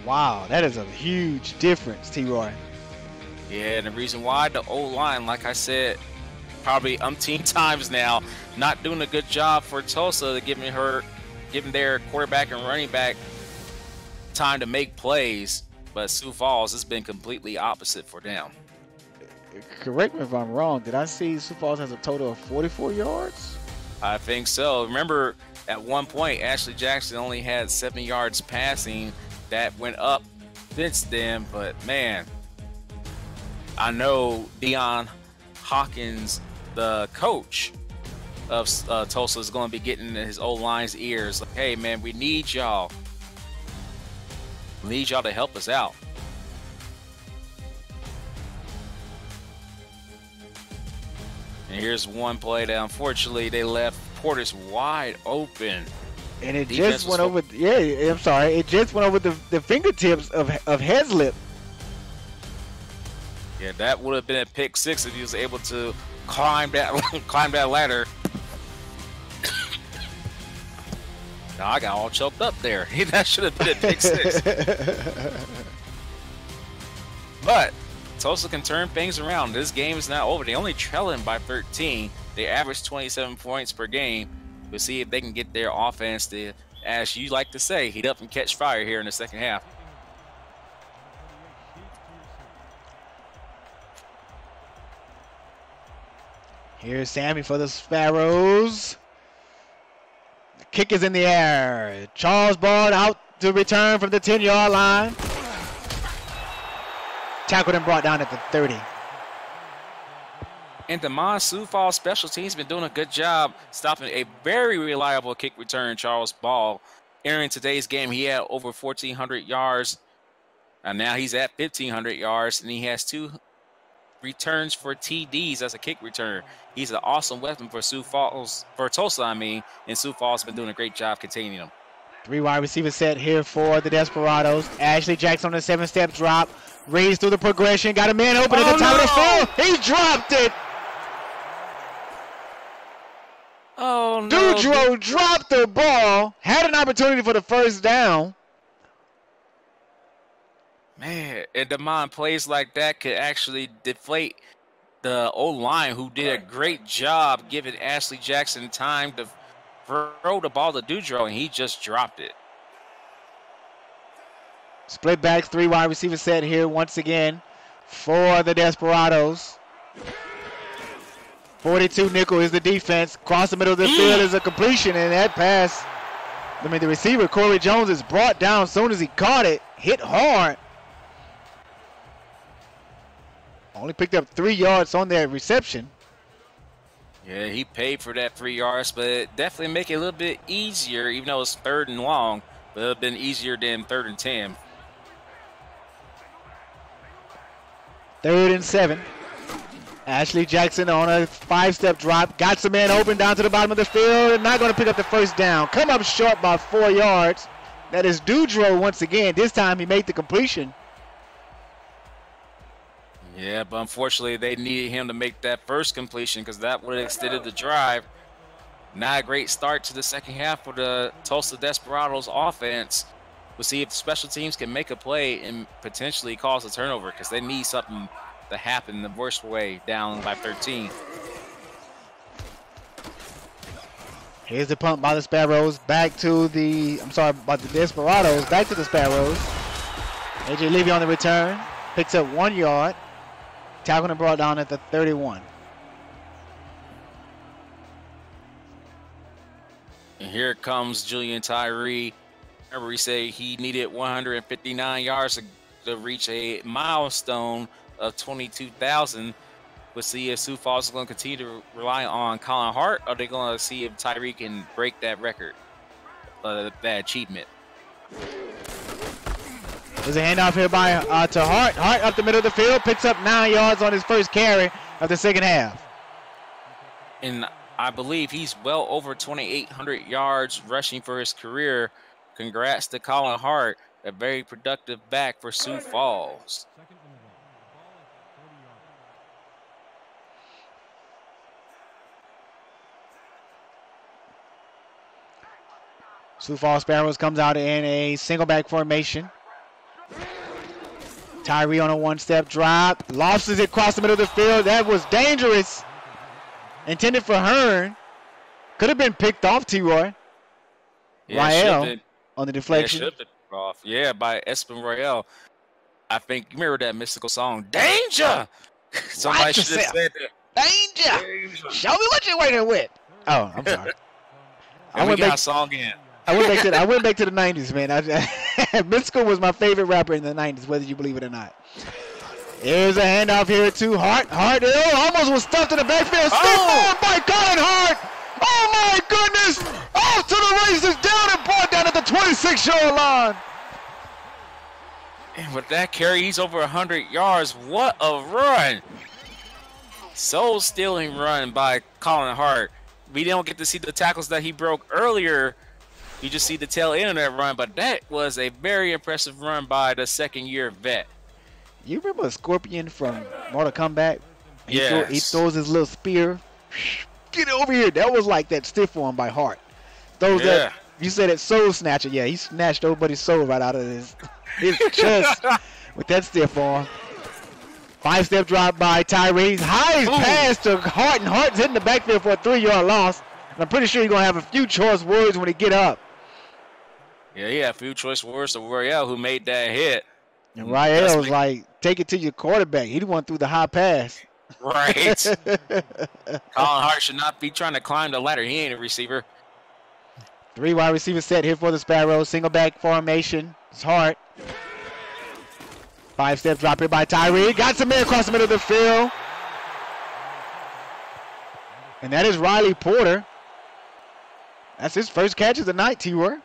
Wow, that is a huge difference, T-Roy. Yeah, and the reason why the O-line, like I said, probably umpteen times now, not doing a good job for Tulsa, giving their quarterback and running back time to make plays. But Sioux Falls has been completely opposite for them. Correct me if I'm wrong. Did I see Sioux Falls has a total of 44 yards? I think so. Remember, at one point, Ashley Jackson only had 7 yards passing. That went up since then. But, man, I know Deion Hawkins, the coach of Tulsa, is going to be getting in his O-line's ears. Like, hey, man, we need y'all. Need y'all to help us out. And here's one play that unfortunately they left Portis wide open. And it just went over. Yeah, I'm sorry. It just went over the fingertips of Heslip. Yeah, that would have been a pick six if he was able to climb that ladder. Now I got all choked up there. That should have been a pick six. But Tulsa can turn things around. This game is not over. They only trailing by 13. They average 27 points per game. We'll see if they can get their offense to, as you like to say, heat up and catch fire here in the second half. Here's Sammy for the Sparrows. The kick is in the air. Charles Ball out to return from the 10-yard line. Tackled and brought down at the 30. And the Sioux Falls special teams been doing a good job stopping a very reliable kick return, Charles Ball. Entering today's game, he had over 1,400 yards. And now he's at 1,500 yards, and he has 2 returns for TDs as a kick return. He's an awesome weapon for Sioux Falls, for Tulsa, and Sioux Falls has been doing a great job containing him. 3 wide receiver set here for the Desperados. Ashley Jackson on a 7-step drop. Reads through the progression. Got a man open at the top of the field. He dropped it. Oh, no. Dudro dropped the ball. Had an opportunity for the first down. Man, and Demond plays like that could actually deflate the O-line, who did a great job giving Ashley Jackson time to throw the ball to Dudro, and he just dropped it. Split backs, 3 wide receiver set here once again for the Desperados. 42 nickel is the defense. Across the middle of the field is a completion, and that pass, the receiver, Corey Jones, is brought down as soon as he caught it. Hit hard. Only picked up 3 yards on that reception. Yeah, he paid for that 3 yards, but it definitely make it a little bit easier, even though it's 3rd and long, but it would have been easier than 3rd and 10. 3rd and 7. Ashley Jackson on a 5-step drop. Got some man open down to the bottom of the field, and not going to pick up the first down. Come up short by 4 yards. That is Dudro once again. This time he made the completion. Yeah, but unfortunately they needed him to make that first completion because that would have extended the drive. Not a great start to the second half for the Tulsa Desperados offense. We'll see if the special teams can make a play and potentially cause a turnover because they need something to happen the worst way, down by 13. Here's the punt by the Sparrows. By the Desperados. Back to the Sparrows. AJ Levy on the return. Picks up 1 yard. Tackled and brought down at the 31. And here comes Julian Tyree. Remember, we say he needed 159 yards to reach a milestone of 22,000. We'll see if Sioux Falls is going to continue to rely on Colin Hart, or are they going to see if Tyree can break that record, that achievement. There's a handoff here to Hart. Hart up the middle of the field, picks up 9 yards on his first carry of the second half. And I believe he's well over 2,800 yards rushing for his career. Congrats to Colin Hart, a very productive back for Sioux Falls. Sioux Falls Sparrows comes out in a single back formation. Tyree on a 1-step drop. Lofts it across the middle of the field. That was dangerous. Intended for Hearn. Could have been picked off, T-Roy. Yeah, Rael on the deflection. Yeah, should have been off. Yeah, by Espen Royale. I think, you remember that mystical song, Danger? Somebody should have said that. Danger. Show me what you're working with. Oh, I'm sorry. We got a song in. I went back to the 90s, man. Mystical was my favorite rapper in the 90s, whether you believe it or not. Here's a handoff here to Hart. Hart almost was stuffed in the backfield. Stiff by Colin Hart. Oh, my goodness. Off to the races, down and brought down at the 26-yard line. And with that carry, he's over 100 yards. What a run. Soul-stealing run by Colin Hart. We don't get to see the tackles that he broke earlier. You just see the tail end of that run, but that was a very impressive run by the second-year vet. You remember Scorpion from Mortal Kombat? Yeah. He throws his little spear. Get over here. That was like that stiff one by Hart. That, you said it soul snatcher. Yeah, he snatched everybody's soul right out of his chest with that stiff arm. 5-step drop by Tyree. High pass to Hart, and Hart's hitting the backfield for a 3-yard loss. I'm pretty sure he's going to have a few choice words when he get up. Yeah, he had a few choice words to Royale, who made that hit. And Rael was like, take it to your quarterback. He the one threw the high pass. Right. Colin Hart should not be trying to climb the ladder. He ain't a receiver. 3 wide receiver set here for the Sparrows. Single back formation. It's Hart. 5-step drop here by Tyree. Got some man across the middle of the field. And that is Riley Porter. That's his first catch of the night, T-Roy.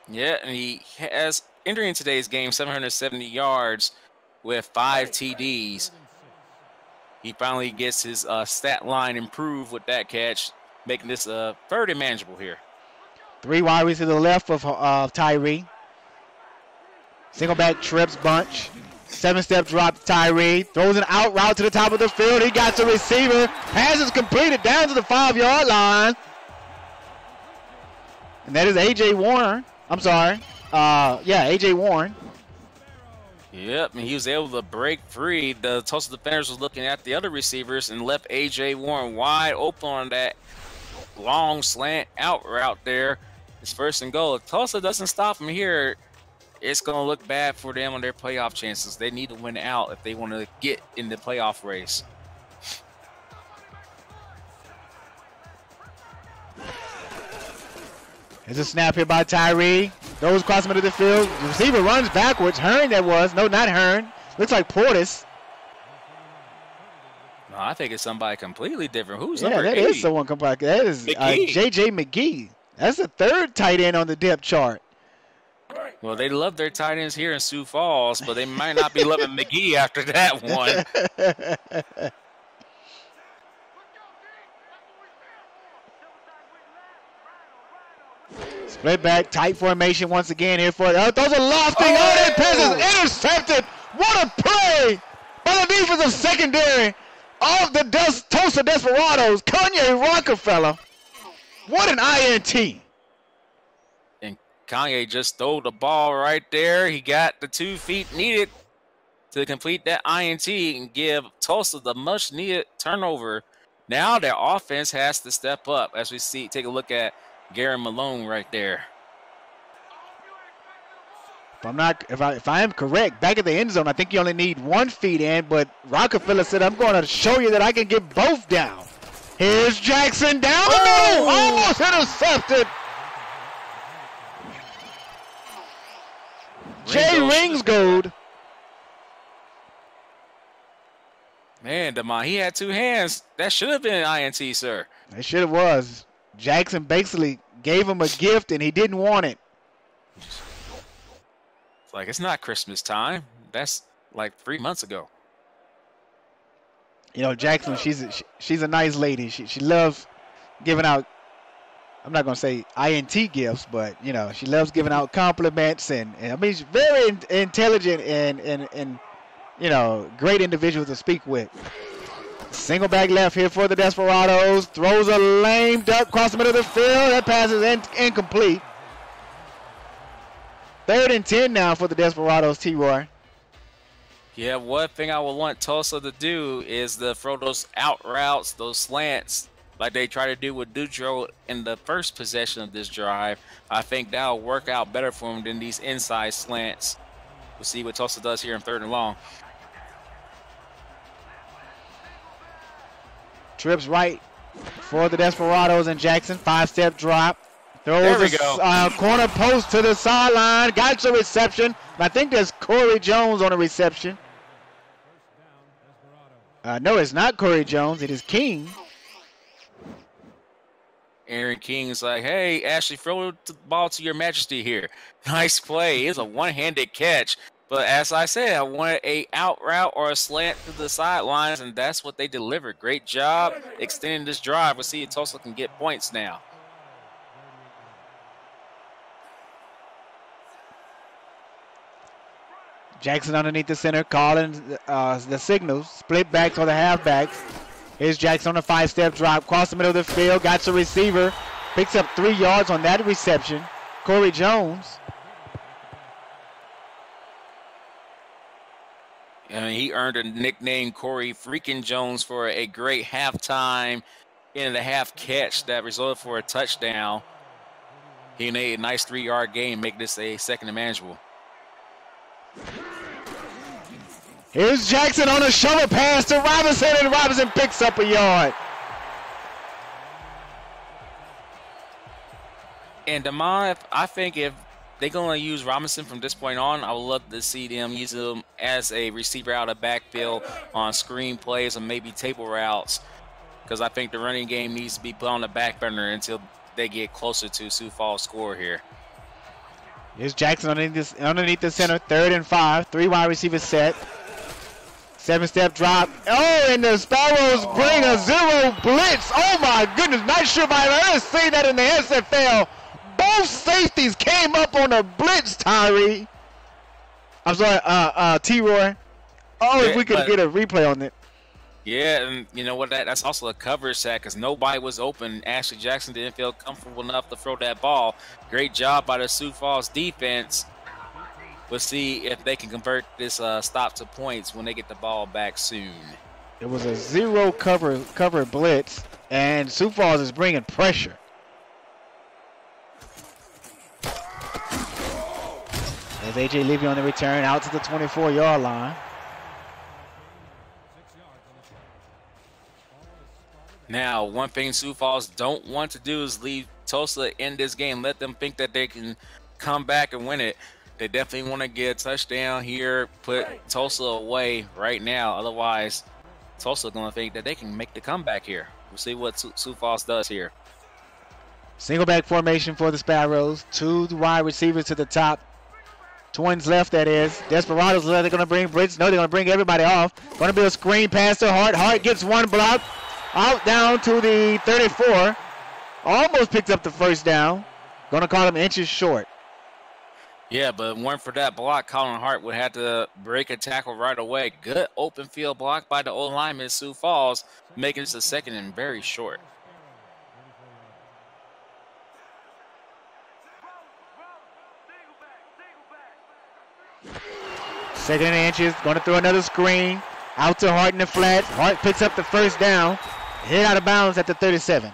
Yeah, and he has, entering today's game, 770 yards with 5 TDs. He finally gets his stat line improved with that catch, making this fairly manageable here. 3 wide receivers to the left of Tyree. Single back trips bunch. 7-step drop to Tyree. Throws an out route to the top of the field. He got the receiver. Pass is completed down to the 5-yard line. And that is A.J. Warner. I'm sorry. A.J. Warren. Yep, and he was able to break free. The Tulsa defenders was looking at the other receivers and left A.J. Warren wide open on that long slant out route there. It's first and goal. If Tulsa doesn't stop him here, it's going to look bad for them on their playoff chances. They need to win out if they want to get in the playoff race. There's a snap here by Tyree. Throws across the middle of the field. The receiver runs backwards. Hearn that was. No, not Hearn. Looks like Portis. No, I think it's somebody completely different. Who's number 80? That is someone completely. That is J.J. McGee. That's the 3rd tight end on the depth chart. Well, they love their tight ends here in Sioux Falls, but they might not be loving McGee after that one. Split back, tight formation once again here for it. Those are lofting. Oh, that pass is intercepted. What a play by the defensive secondary of the Tulsa Desperados. Kanye Rockefeller. What an INT. And Kanye just stole the ball right there. He got the 2 feet needed to complete that INT and give Tulsa the much needed turnover. Now their offense has to step up as we see. Take a look at Gary Malone right there. If I am correct, back at the end zone, I think you only need 1 feet in, but Rockefeller said, I'm going to show you that I can get both down. Here's Jackson down the middle, almost intercepted. Jay Ringsgold. Man, Demond, he had 2 hands. That should have been an INT, sir. It should have was. Jackson basically gave him a gift, and he didn't want it. It's like, it's not Christmas time. That's like 3 months ago. You know, Jackson, she's a nice lady. She loves giving out, I'm not going to say INT gifts, but, you know, she loves giving out compliments. And I mean, she's very intelligent and, you know, great individual to speak with. Single back left here for the Desperados. Throws a lame duck across the middle of the field. That pass is incomplete. 3rd and 10 now for the Desperados, T-Roy. Yeah, one thing I would want Tulsa to do is to throw those out routes, those slants, like they try to do with Dutro in the first possession of this drive. I think that'll work out better for them than these inside slants. We'll see what Tulsa does here in 3rd and long. Trips right for the Desperados and Jackson. 5-step drop. There we Throws go. a corner post to the sideline. Got the reception. I think there's Corey Jones on the reception. No, it's not Corey Jones. It is King. Aaron King's like, hey, Ashley, throw the ball to your majesty here. Nice play. It's a one-handed catch. But as I said, I wanted a out route or a slant to the sidelines, and that's what they delivered. Great job extending this drive. We'll see if Tulsa can get points now. Jackson underneath the center, calling the signals. Split back for the halfbacks. Here's Jackson on a 5-step drop. Across the middle of the field. Got the receiver. Picks up 3 yards on that reception. Corey Jones. And he earned a nickname, Corey freaking Jones, for a great halftime 8.5 catch that resulted for a touchdown. He made a nice 3-yard gain, make this a second and manageable. Here's Jackson on a shovel pass to Robinson, and Robinson picks up a yard. And Damon, I think if they're going to use Robinson from this point on, I would love to see them use him as a receiver out of backfield on screen plays or maybe table routes, because I think the running game needs to be put on the back burner until they get closer to Sioux Falls' score here. Here's Jackson underneath the center, 3rd and 5, 3 wide receivers set. 7-step drop. Oh, and the Sparrows bring a 0 blitz. Oh my goodness, not sure if I've ever seen that in the SFL. Both safeties came up on a blitz, Tyree. I'm sorry, T-Roy. Oh, yeah, if we could get a replay on it. Yeah, and you know what? That's also a coverage sack because nobody was open. Ashley Jackson didn't feel comfortable enough to throw that ball. Great job by the Sioux Falls defense. We'll see if they can convert this stop to points when they get the ball back soon. It was a 0 cover blitz, and Sioux Falls is bringing pressure. There's A.J. Levy on the return out to the 24-yard line. Now, one thing Sioux Falls don't want to do is leave Tulsa in this game. Let them think that they can come back and win it. They definitely want to get a touchdown here, put Tulsa away right now. Otherwise, Tulsa going to think that they can make the comeback here. We'll see what Sioux Falls does here. Single back formation for the Sparrows. 2 wide receivers to the top. Twins left, that is. Desperados left. They're going to bring Brits. No, they're going to bring everybody off. Going to be a screen pass to Hart. Hart gets one block. Out down to the 34. Almost picked up the first down. Going to call him inches short. Yeah, but one for that block, Colin Hart would have to break a tackle right away. Good open field block by the O-lineman, Sioux Falls, making this a second and very short. Second and inches, going to throw another screen. Out to Hart in the flat. Hart picks up the first down. Hit out of bounds at the 37.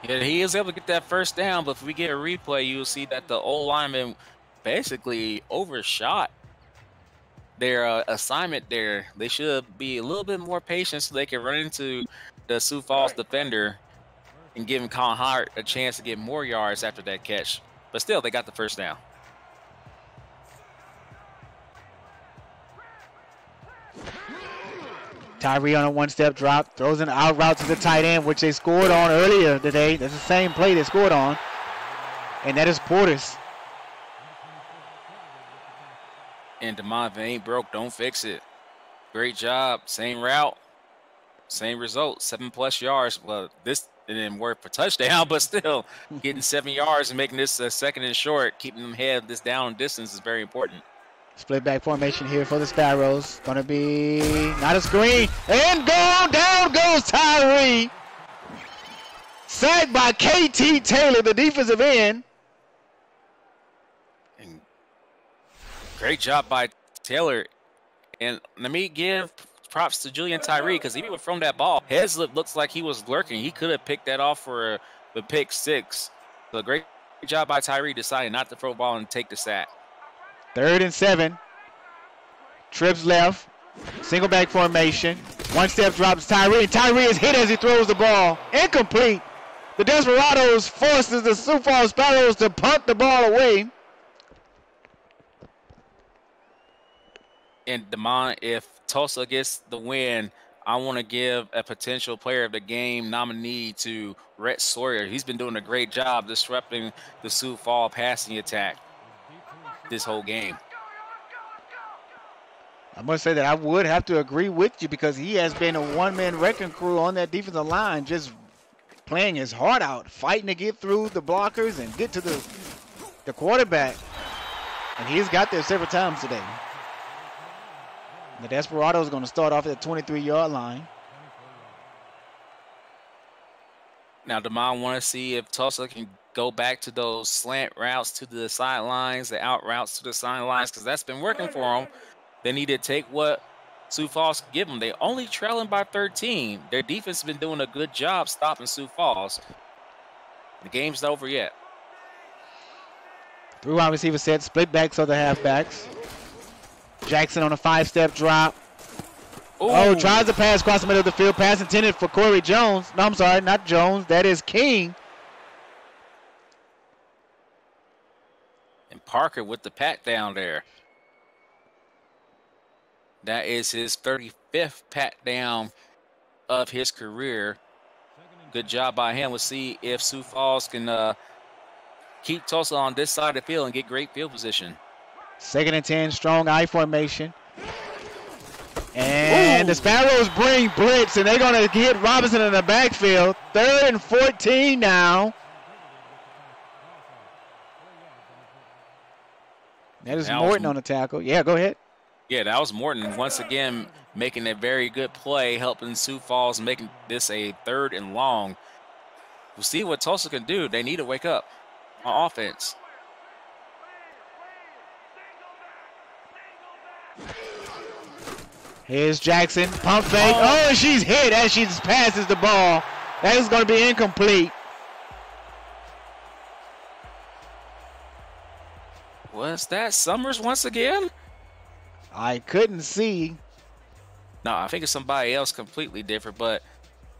Yeah, he is able to get that first down, but if we get a replay, you'll see that the old lineman basically overshot their assignment there. They should be a little bit more patient so they can run into the Sioux Falls defender and give Colin Hart a chance to get more yards after that catch. But still, they got the first down. Tyree on a 1-step drop, throws an out route to the tight end, which they scored on earlier today. That's the same play they scored on, and that is Portis. And DeMont, if it ain't broke, don't fix it. Great job. Same route, same result, 7+ yards. Well, this didn't work for touchdown, but still getting 7 yards and making this a second and short, keeping them head this down distance is very important. Split back formation here for the Sparrows. Gonna be not a screen. And down goes Tyree. Sacked by KT Taylor, the defensive end. And great job by Taylor. And let me give props to Julian Tyree because even from that ball, Heslip looks like he was lurking. He could have picked that off for the pick 6. So great job by Tyree deciding not to throw the ball and take the sack. 3rd and 7. Trips left. Single back formation. 1-step drops Tyree. Tyree is hit as he throws the ball. Incomplete. The Desperados forces the Sioux Falls Sparrows to punt the ball away. And DeMont, if Tulsa gets the win, I want to give a potential player of the game nominee to Rhett Sawyer. He's been doing a great job disrupting the Sioux Falls passing attack this whole game. I must say that I would have to agree with you because he has been a one-man wrecking crew on that defensive line, just playing his heart out, fighting to get through the blockers and get to the quarterback. And he's got there several times today. The Desperados are going to start off at the 23-yard line. Now, DeMond want to see if Tulsa can go back to those slant routes to the sidelines, the out routes to the sidelines, because that's been working for them. They need to take what Sioux Falls can give them. They only trailing by 13. Their defense has been doing a good job stopping Sioux Falls. The game's not over yet. 3 wide receiver set, split backs of the halfbacks. Jackson on a 5-step drop. Ooh. Oh, tries to pass across the middle of the field. Pass intended for Corey Jones. No, I'm sorry, not Jones. That is King. And Parker with the pat down there. That is his 35th pat down of his career. Good job by him. We'll see if Sioux Falls can keep Tulsa on this side of the field and get great field position. 2nd and 10, strong I formation. And the Sparrows bring blitz, and they're going to hit Robinson in the backfield. 3rd and 14 now. That is Morton on the tackle. Yeah, go ahead. Yeah, that was Morton once again making a very good play, helping Sioux Falls making this a 3rd and long. We'll see what Tulsa can do. They need to wake up on offense. Here's Jackson, pump fake. Oh, she's hit as she passes the ball. That is going to be incomplete. Was that Summers once again? I couldn't see. No, I think it's somebody else completely different, but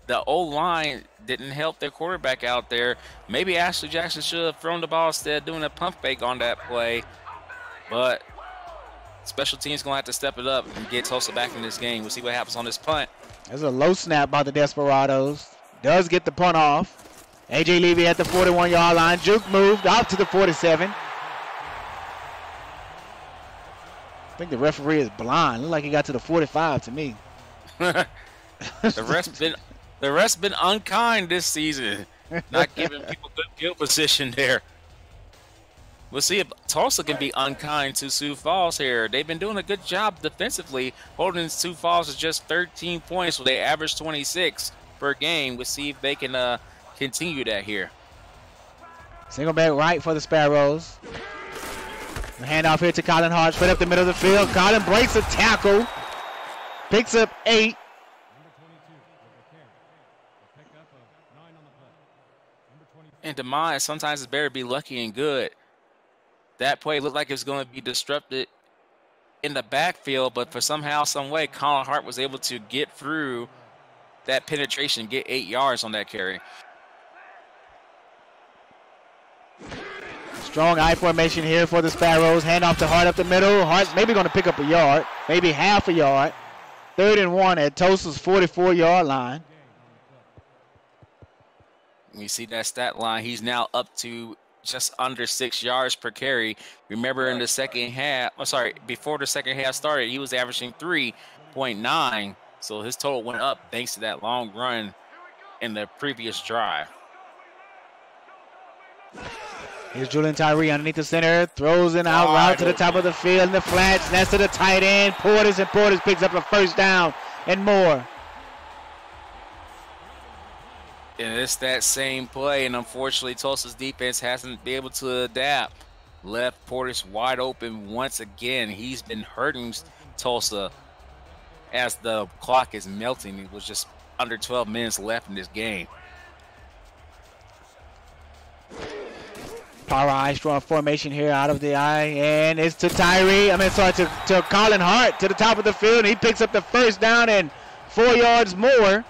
the O-line didn't help their quarterback out there. Maybe Ashley Jackson should have thrown the ball instead of doing a pump fake on that play, but special teams going to have to step it up and get Tulsa back in this game. We'll see what happens on this punt. There's a low snap by the Desperados. Does get the punt off. A.J. Levy at the 41-yard line. Juke moved out to the 47. I think the referee is blind. Looked like he got to the 45 to me. The ref's been unkind this season, not giving people good field position there. We'll see if Tulsa can be unkind to Sioux Falls here. They've been doing a good job defensively, holding Sioux Falls to just 13 points, so they average 26 per game. We'll see if they can continue that here. Single back right for the Sparrows. The handoff here to Colin Hart, straight up the middle of the field. Colin breaks a tackle, picks up 8. And demise, sometimes it's better to be lucky and good. That play looked like it was going to be disrupted in the backfield, but for somehow, some way, Colin Hart was able to get through that penetration, get 8 yards on that carry. Strong I formation here for the Sparrows. Handoff to Hart up the middle. Hart maybe going to pick up a yard, maybe half a yard. 3rd and 1 at Tulsa's 44-yard line. We see that stat line. He's now up to just under 6 yards per carry. Remember in the second half, before the second half started, he was averaging 3.9. So his total went up thanks to that long run in the previous drive. Here's Julian Tyree underneath the center. Throws an out route to the top of the field in the flats. That's to the tight end. Portis picks up a 1st down and more. And it's that same play, and unfortunately, Tulsa's defense hasn't been able to adapt. Left Portis wide open once again. He's been hurting Tulsa as the clock is melting. It was just under 12 minutes left in this game. Power I strong formation here out of the eye, and it's to Tyree. To Colin Hart to the top of the field. He picks up the 1st down and 4 yards more.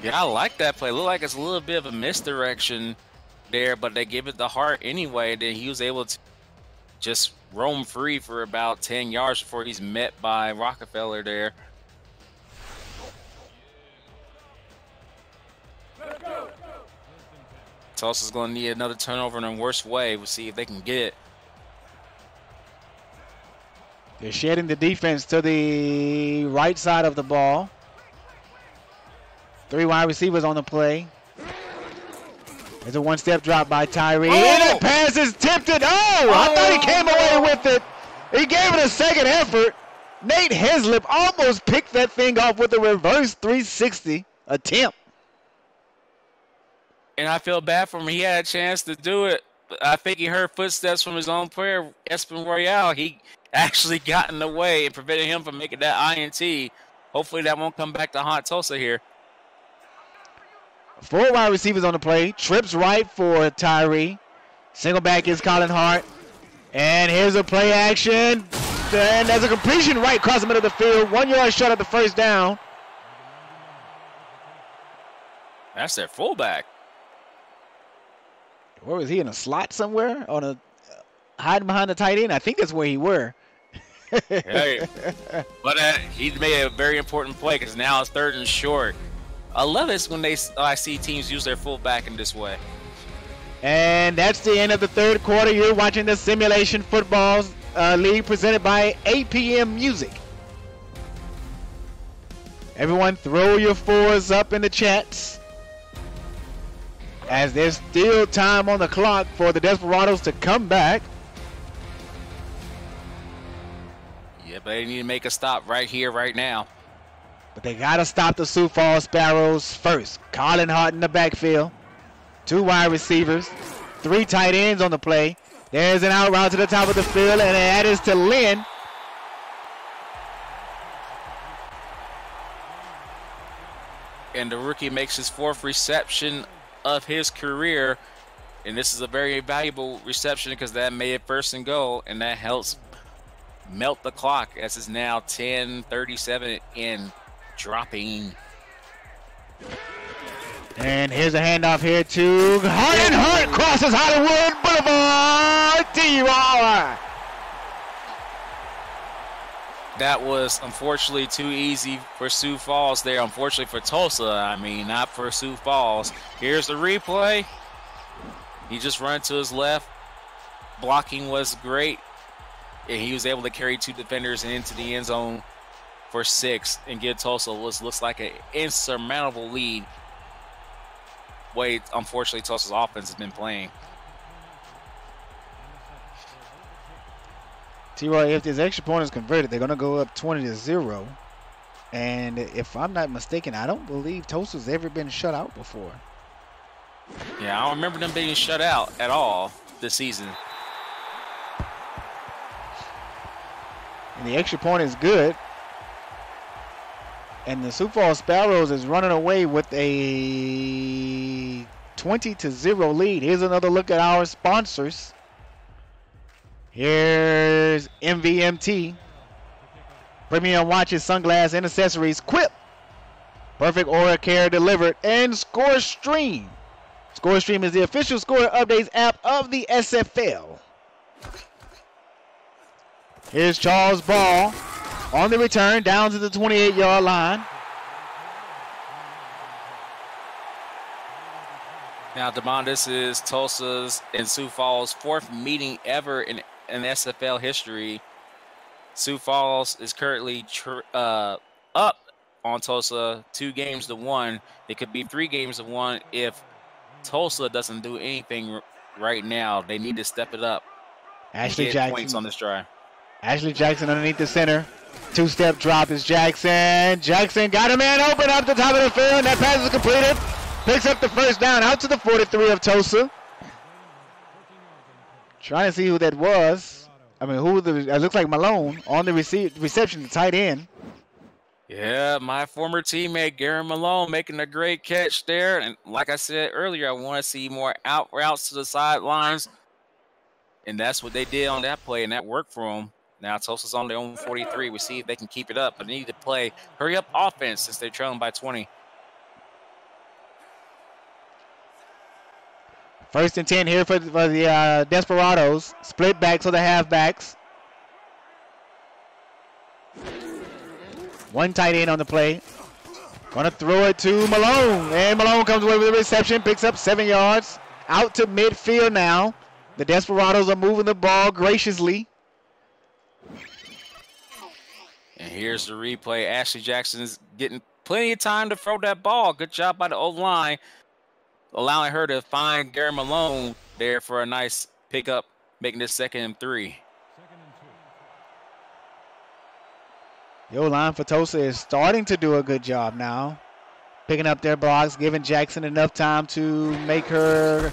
Yeah, I like that play. Looked like it's a little bit of a misdirection there, but they give it to Hart anyway. Then he was able to just roam free for about 10 yards before he's met by Rockefeller there. Tulsa's going to need another turnover in a worse way. We'll see if they can get it. They're shedding the defense to the right side of the ball. 3 wide receivers on the play. There's a 1-step drop by Tyree. And the pass is tipped it. I thought he came away with it. He gave it a second effort. Nate Heslip almost picked that thing off with a reverse 360 attempt. And I feel bad for him. He had a chance to do it. I think he heard footsteps from his own player, Espen Royale. He actually got in the way and prevented him from making that INT. Hopefully that won't come back to haunt Tulsa here. 4 wide receivers on the play. Trips right for Tyree. Single back is Colin Hart. And here's a play action. And there's a completion right across the middle of the field. 1 yard short of the first down. That's their fullback. Where was he, in a slot somewhere? Hiding behind the tight end? I think that's where he were. Hey, but he made a very important play because now it's 3rd and short. I love it when I see teams use their fullback in this way. And that's the end of the 3rd quarter. You're watching the Simulation Football League presented by APM Music. Everyone throw your 4s up in the chats, as there's still time on the clock for the Desperados to come back. Yeah, but they need to make a stop right here, right now. But they got to stop the Sioux Falls Sparrows first. Colin Hart in the backfield. 2 wide receivers. 3 tight ends on the play. There's an out route to the top of the field, and that is to Lynn. And the rookie makes his 4th reception of his career. And this is a very valuable reception because that made it 1st and goal, and that helps melt the clock as it's now 10:37 and dropping. And here's a handoff here to Hart, and Hart crosses Hollywood Boulevard. T-Roy. That was unfortunately too easy for Sioux Falls there. Unfortunately for Tulsa, I mean, not for Sioux Falls. Here's the replay. He just ran to his left. Blocking was great. And he was able to carry 2 defenders into the end zone for 6 and give Tulsa what looks like an insurmountable lead. Way, unfortunately, Tulsa's offense has been playing. T-Roy, if this extra point is converted, they're going to go up 20-0. And if I'm not mistaken, I don't believe Tulsa's ever been shut out before. Yeah, I don't remember them being shut out at all this season. And the extra point is good. And the Sioux Falls Sparrows is running away with a 20-0 lead. Here's another look at our sponsors. Here's MVMT. Premium watches, sunglasses, and accessories. Quip. Perfect oral care delivered. And ScoreStream. ScoreStream is the official score updates app of the SFL. Here's Charles Ball on the return down to the 28-yard line. Now, Demond, this is Tulsa's and Sioux Falls' 4th meeting ever in SFL history. Sioux Falls is currently up on Tulsa 2-1. It could be 3-1 if Tulsa doesn't do anything right now. They need to step it up. Ashley Jackson points on this drive. Ashley Jackson underneath the center. 2-step drop is Jackson. Jackson got a man open up the top of the field. That pass is completed. Picks up the 1st down out to the 43 of Tulsa. Trying to see who that was. I mean, it looks like Malone on the reception, the tight end. Yeah, my former teammate, Gary Malone, making a great catch there. And like I said earlier, I want to see more out routes to the sidelines. And that's what they did on that play, and that worked for them. Now Tulsa's on their own 43. We see if they can keep it up, but they need to play hurry-up offense since they're trailing by 20. 1st and 10 here for the Desperados. Split back to the halfbacks. 1 tight end on the play. Gonna throw it to Malone. And Malone comes away with a reception. Picks up 7 yards. Out to midfield now. The Desperados are moving the ball graciously. And here's the replay. Ashley Jackson is getting plenty of time to throw that ball. Good job by the O-line, allowing her to find Gary Malone there for a nice pickup, making this 2nd and 3. The O-line for Tulsa is starting to do a good job now. picking up their blocks, giving Jackson enough time to make her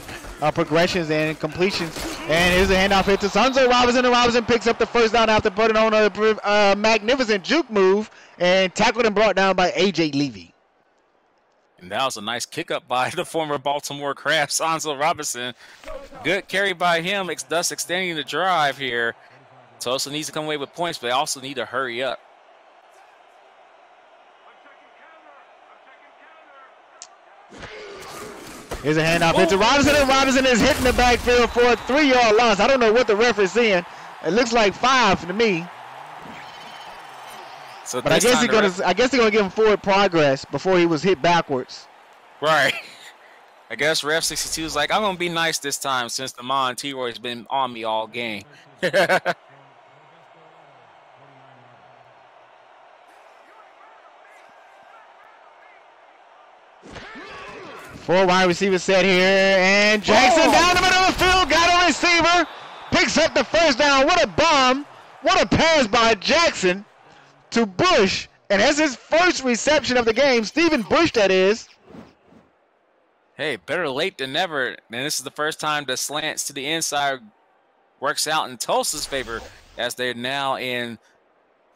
progressions and completions. And here's a handoff hit to Sonzo Robinson, and Robinson picks up the first down after putting on a magnificent juke move and tackled and brought down by A.J. Levy. And that was a nice kick up by the former Baltimore Crab, Sonzo Robinson. Good carry by him, thus extending the drive here. Tulsa needs to come away with points, but they also need to hurry up. Here's a handoff hit to Robinson, and Robinson is hitting the backfield for a 3-yard loss. I don't know what the ref is seeing. It looks like 5 to me. So but I guess they're gonna give him forward progress before he was hit backwards. Right. I guess Ref 62 is like, I'm gonna be nice this time since Damon T-Roy's been on me all game. 4 wide receivers set here, and Jackson down the middle of the field, got a receiver, picks up the first down. What a bomb. What a pass by Jackson to Bush, and that's his first reception of the game. Stephen Bush, that is. Hey, better late than never. And this is the first time the slants to the inside works out in Tulsa's favor, as they're now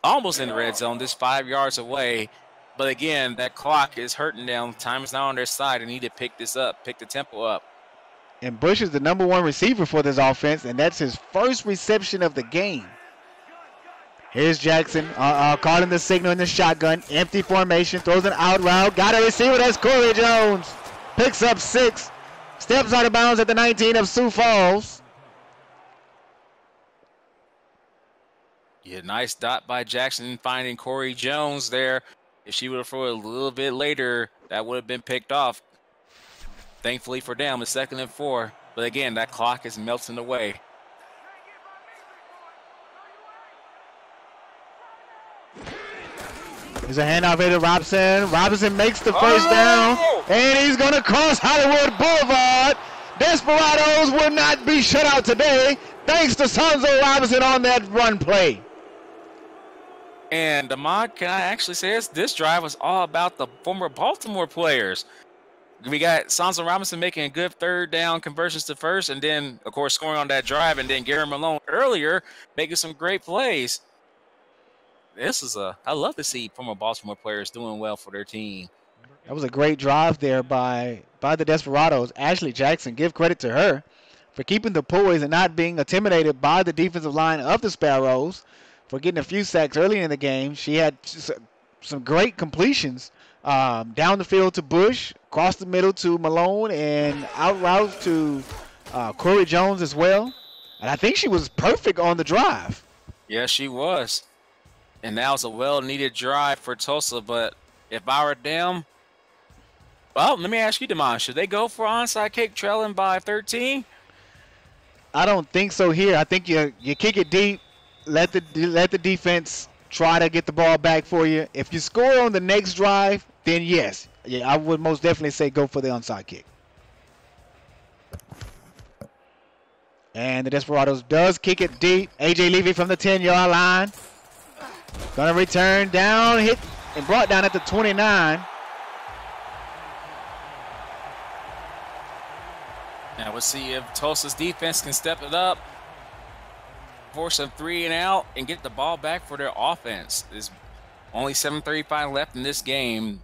almost in the red zone, just 5 yards away. But again, that clock is hurting them. Time is now on their side. They need to pick this up, pick the tempo up. And Bush is the #1 receiver for this offense, and that's his first reception of the game. Here's Jackson calling the signal in the shotgun. Empty formation, throws an out route. Got a receiver, that's Corey Jones. Picks up 6, steps out of bounds at the 19 of Sioux Falls. Yeah, nice dot by Jackson finding Corey Jones there. If she would have thrown it a little bit later, that would have been picked off. Thankfully for them, it's 2nd and 4. But again, that clock is melting away. There's a handoff here to Robinson. Robinson makes the first down, and he's going to cross Hollywood Boulevard. Desperados will not be shut out today, thanks to Sonzo Robinson on that run play. And Damon, can I actually say this drive was all about the former Baltimore players. We got Sonzo Robinson making a good 3rd down conversions to first, and then, of course, scoring on that drive, and then Gary Malone earlier making some great plays. I love to see former Baltimore players doing well for their team. That was a great drive there by the Desperados. Ashley Jackson, give credit to her for keeping the poise and not being intimidated by the defensive line of the Sparrows, for getting a few sacks early in the game. She had some great completions down the field to Bush, across the middle to Malone, and out routes to Corey Jones as well. And I think she was perfect on the drive. Yeah, she was. And that was a well-needed drive for Tulsa. But if I were them, well, let me ask you, Damon, should they go for onside kick trailing by 13? I don't think so here. I think you kick it deep, let the defense try to get the ball back for you. If you score on the next drive, then yes. Yeah, I would most definitely say go for the onside kick. And the Desperados does kick it deep. A.J. Levy from the 10-yard line. Gonna return down, hit, and brought down at the 29. Now we'll see if Tulsa's defense can step it up, force a 3 and out, and get the ball back for their offense. There's only 7:35 left in this game.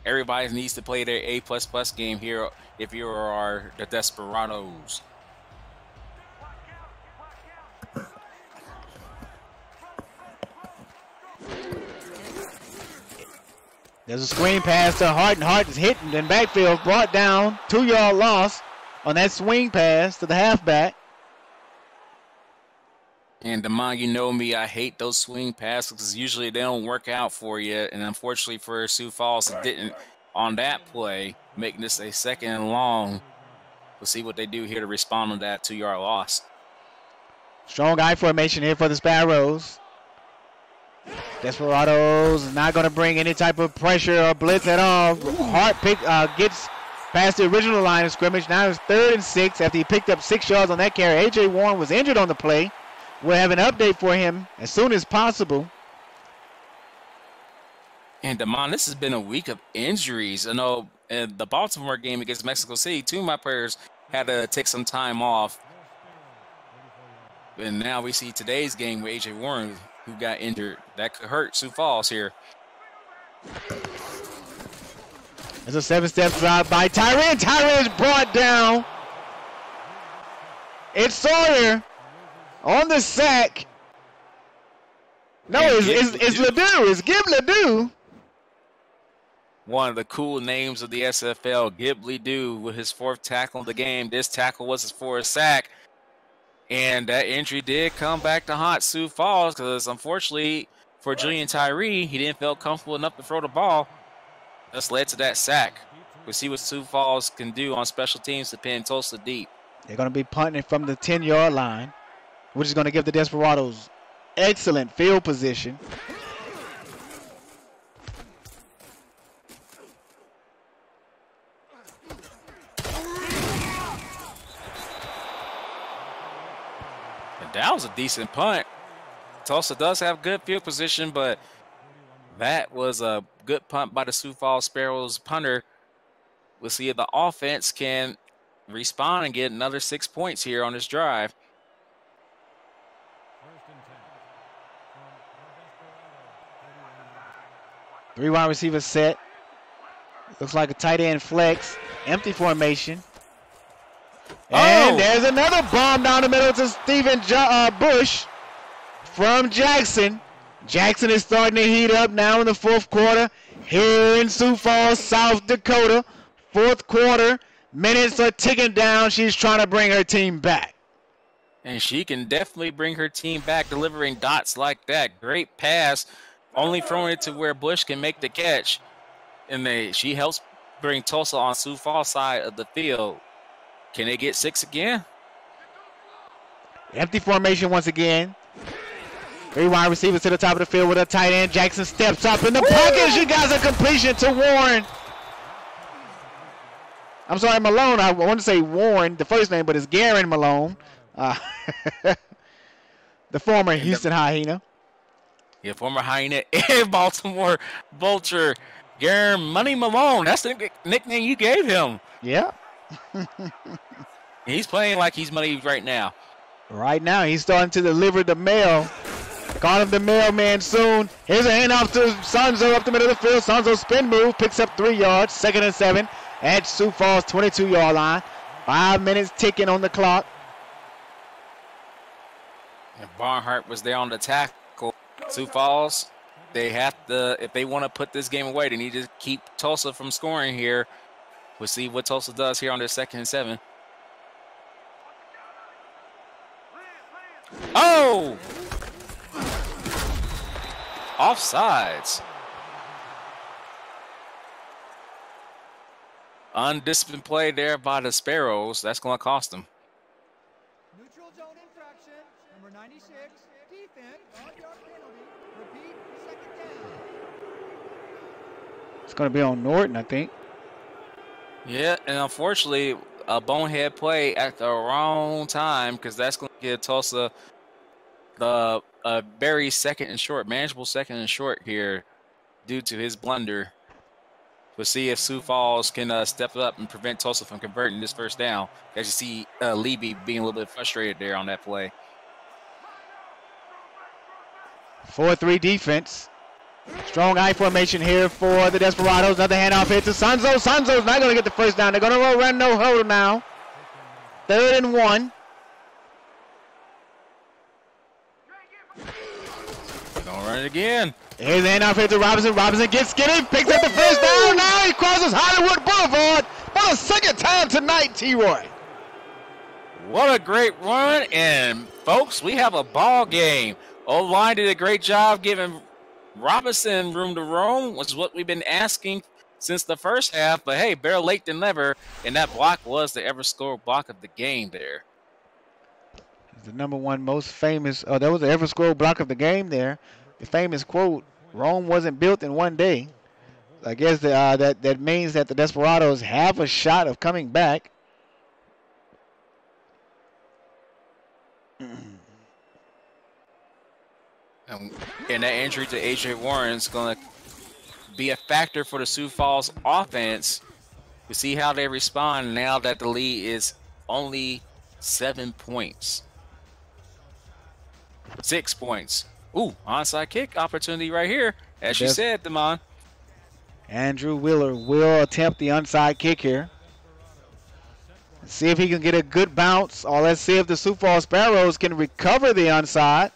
Everybody needs to play their A++ game here if you are the Desperados. There's a screen pass to Hart, and Hart is hit in backfield, brought down, 2-yard loss on that swing pass to the halfback. And Damon, you know me, I hate those swing passes because usually they don't work out for you. And unfortunately for Sioux Falls, it didn't on that play, making this a 2nd and long. We'll see what they do here to respond to that 2-yard loss. Strong eye formation here for the Sparrows. Desperados is not going to bring any type of pressure or blitz at all. Hart gets past the original line of scrimmage. Now it's 3rd and 6 after he picked up 6 yards on that carry. A.J. Warren was injured on the play. We'll have an update for him as soon as possible. And Damon, this has been a week of injuries. I know in the Baltimore game against Mexico City, 2 of my players had to take some time off. And now we see today's game with A.J. Warren, who got injured. That could hurt Sioux Falls here. There's a 7-step drive by Tyrion. Tyrion is brought down. It's Sawyer on the sack. No, it's Ledoux. It's Gib Ledoux. One of the cool names of the SFL, Gib Ledoux, with his 4th tackle of the game. This tackle was for a sack. And that injury did come back to haunt Sioux Falls because, unfortunately, for Julian Tyree, he didn't feel comfortable enough to throw the ball. That's led to that sack. We'll see what Sioux Falls can do on special teams to pin Tulsa deep. They're going to be punting from the 10-yard line, which is going to give the Desperados excellent field position. That was a decent punt. Tulsa does have good field position, but that was a good punt by the Sioux Falls Sparrows punter. We'll see if the offense can respond and get another 6 points here on this drive. Three wide receivers set. Looks like a tight end flex. Empty formation. And there's another bomb down the middle to Stephen Bush from Jackson. Jackson is starting to heat up now in the 4th quarter here in Sioux Falls, South Dakota. 4th quarter, minutes are ticking down. She's trying to bring her team back. And she can definitely bring her team back, delivering dots like that. Great pass, only throwing it to where Bush can make the catch. And she helps bring Tulsa on Sioux Falls side of the field. Can they get 6 again? Empty formation once again. 3 wide receivers to the top of the field with a tight end. Jackson steps up in the pocket. She got a completion to Warren. I'm sorry, Malone. I want to say Warren, the first name, but it's Garen Malone. The former Houston Hyena. Yeah, former Hyena and Baltimore Vulture. Garen Money Malone. That's the nickname you gave him. Yeah. He's playing like he's money right now. Right now, he's starting to deliver the mail. Call him the mailman soon. Here's a handoff to Sanzo up the middle of the field. Sanzo spin move, picks up 3 yards. 2nd and 7 at Sioux Falls 22-yard line. 5 minutes ticking on the clock. And Barnhart was there on the tackle. Sioux Falls, they have to, if they want to put this game away, they need to keep Tulsa from scoring here. We'll see what Tulsa does here on their 2nd and 7. Oh! Offsides. Undisciplined play there by the Sparrows. That's going to cost them. Neutral zone infraction, number 96, defense, 5-yard penalty. Repeat, 2nd down. It's going to be on Norton, I think. Yeah, and unfortunately, a bonehead play at the wrong time because that's going to give Tulsa the very manageable 2nd and short here due to his blunder. We'll see if Sioux Falls can step up and prevent Tulsa from converting this 1st down. As you see Levy being a little bit frustrated there on that play. 4-3 defense. Strong eye formation here for the Desperados. Another handoff here to Sanzo. Sanzo's not going to get the 1st down. They're going to run no hold now. 3rd and 1. Gonna run it again. Here's the handoff here to Robinson. Robinson gets skinny, picks up the 1st down. Now he crosses Hollywood Boulevard for the 2nd time tonight, T-Roy. What a great run. And, folks, we have a ball game. O-line did a great job giving Robinson room to roam, which is what we've been asking since the 1st half. But, hey, better late than never. And that block was the ever-score block of the game there. The number 1 most famous, that was the ever-score block of the game there. The famous quote, Rome wasn't built in one day. I guess that means that the Desperados have a shot of coming back. And that injury to A.J. Warren is going to be a factor for the Sioux Falls offense. We see how they respond now that the lead is only 7 points. 6 points. Ooh, onside kick opportunity right here. As you said, Damon. Andrew Wheeler will attempt the onside kick here. Let's see if he can get a good bounce, or let's see if the Sioux Falls Sparrows can recover the onside.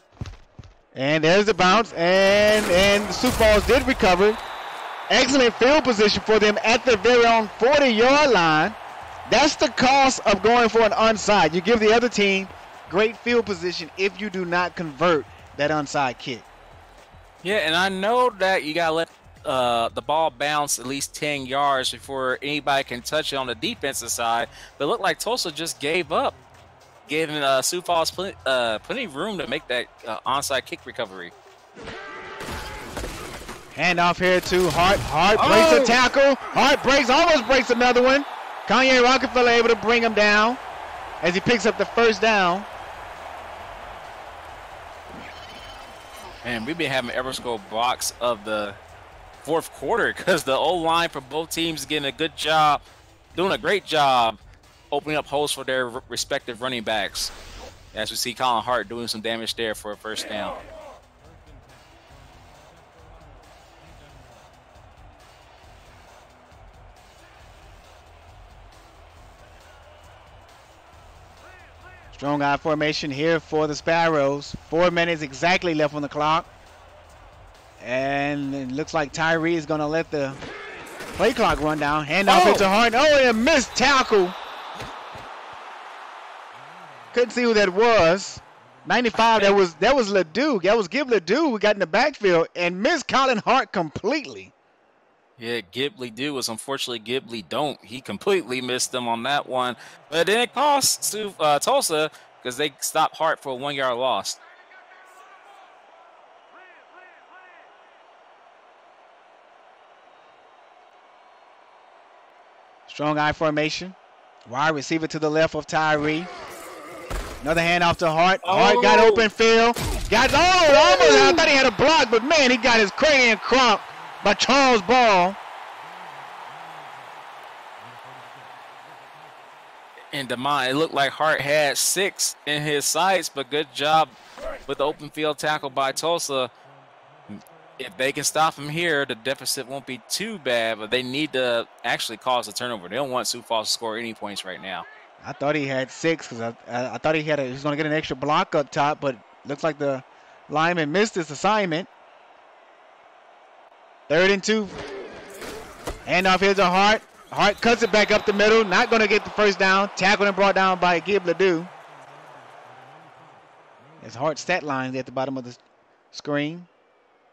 And there's the bounce, and the Sioux Falls did recover. Excellent field position for them at the very own 40-yard line. That's the cost of going for an onside. You give the other team great field position if you do not convert that onside kick. Yeah, and I know that you got to let the ball bounce at least 10 yards before anybody can touch it on the defensive side. But it looked like Tulsa just gave up, giving Sioux Falls plenty of room to make that onside kick recovery. Handoff here to Hart. Hart breaks a tackle. Hart almost breaks another one. Kanye Rockefeller able to bring him down as he picks up the first down. Man, we've been having Everscore blocks of the fourth quarter because the O-line for both teams is getting a good job, doing a great job opening up holes for their respective running backs. As we see Colin Hart doing some damage there for a first down. Strong eye formation here for the Sparrows. 4 minutes exactly left on the clock. And it looks like Tyree is going to let the play clock run down. Handoff into Hart. Oh, and a missed tackle. Couldn't see who that was. 95, that was Ledoux. That was Gib Ledoux who got in the backfield and missed Colin Hart completely. Yeah, Ghibli do was unfortunately Ghibli don't. He completely missed them on that one. But then it cost Tulsa because they stopped Hart for a 1 yard loss. Strong eye formation. Wide receiver to the left of Tyree. Another handoff to Hart. Hart got open field. Almost. I thought he had a block, but man, he got his cranium cropped by Charles Ball. And Damon, it looked like Hart had 6 in his sights, but good job with the open field tackle by Tulsa. If they can stop him here, the deficit won't be too bad, but they need to actually cause a turnover. They don't want Sioux Falls to score any points right now. I thought he had 6 because I thought he was going to get an extra block up top, but looks like the lineman missed his assignment. 3rd and 2. Handoff here to Hart. Hart cuts it back up the middle. Not going to get the first down. Tackled and brought down by Gib Ledoux. There's Hart's stat line at the bottom of the screen.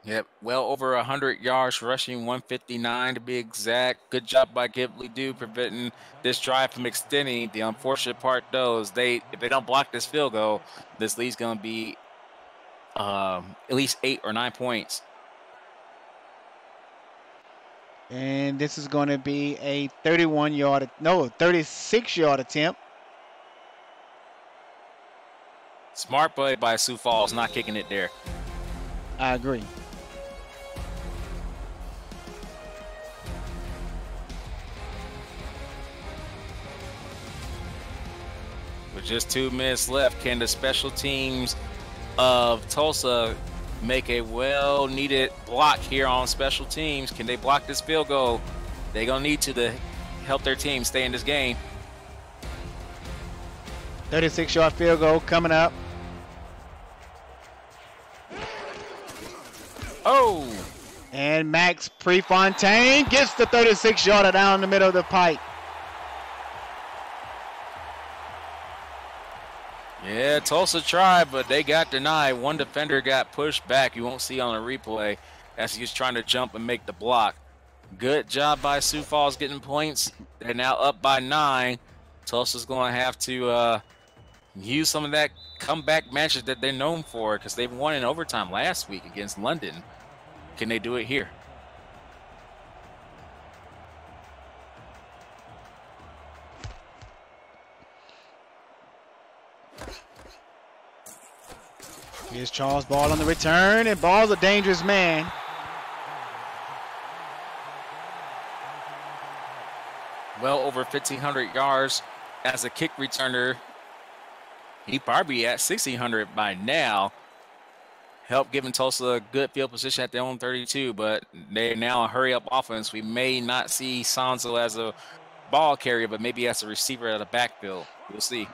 Yep, well over 100 yards rushing, 159 to be exact. Good job by Gib Ledoux preventing this drive from extending. The unfortunate part, though, is if they don't block this field goal, this lead's going to be at least 8 or 9 points. And this is going to be a 36-yard attempt. Smart play by Sioux Falls, not kicking it there. I agree. With just 2 minutes left, can the special teams of Tulsa make a well-needed block here on special teams? Can they block this field goal? They're going to need to help their team stay in this game. 36-yard field goal coming up. Oh! And Max Prefontaine gets the 36-yarder down the middle of the pipe. Yeah, Tulsa tried, but they got denied. One defender got pushed back. You won't see on the replay as he was trying to jump and make the block. Good job by Sioux Falls getting points. They're now up by 9. Tulsa's going to have to use some of that comeback matches that they're known for because they've won in overtime last week against London. Can they do it here? Here's Charles Ball on the return, and Ball's a dangerous man. well over 1,500 yards as a kick returner. He'd probably be at 1,600 by now. Help giving Tulsa a good field position at their own 32, but they're now a hurry-up offense. We may not see Sanzo as a ball carrier, but maybe as a receiver at the backfield. We'll see.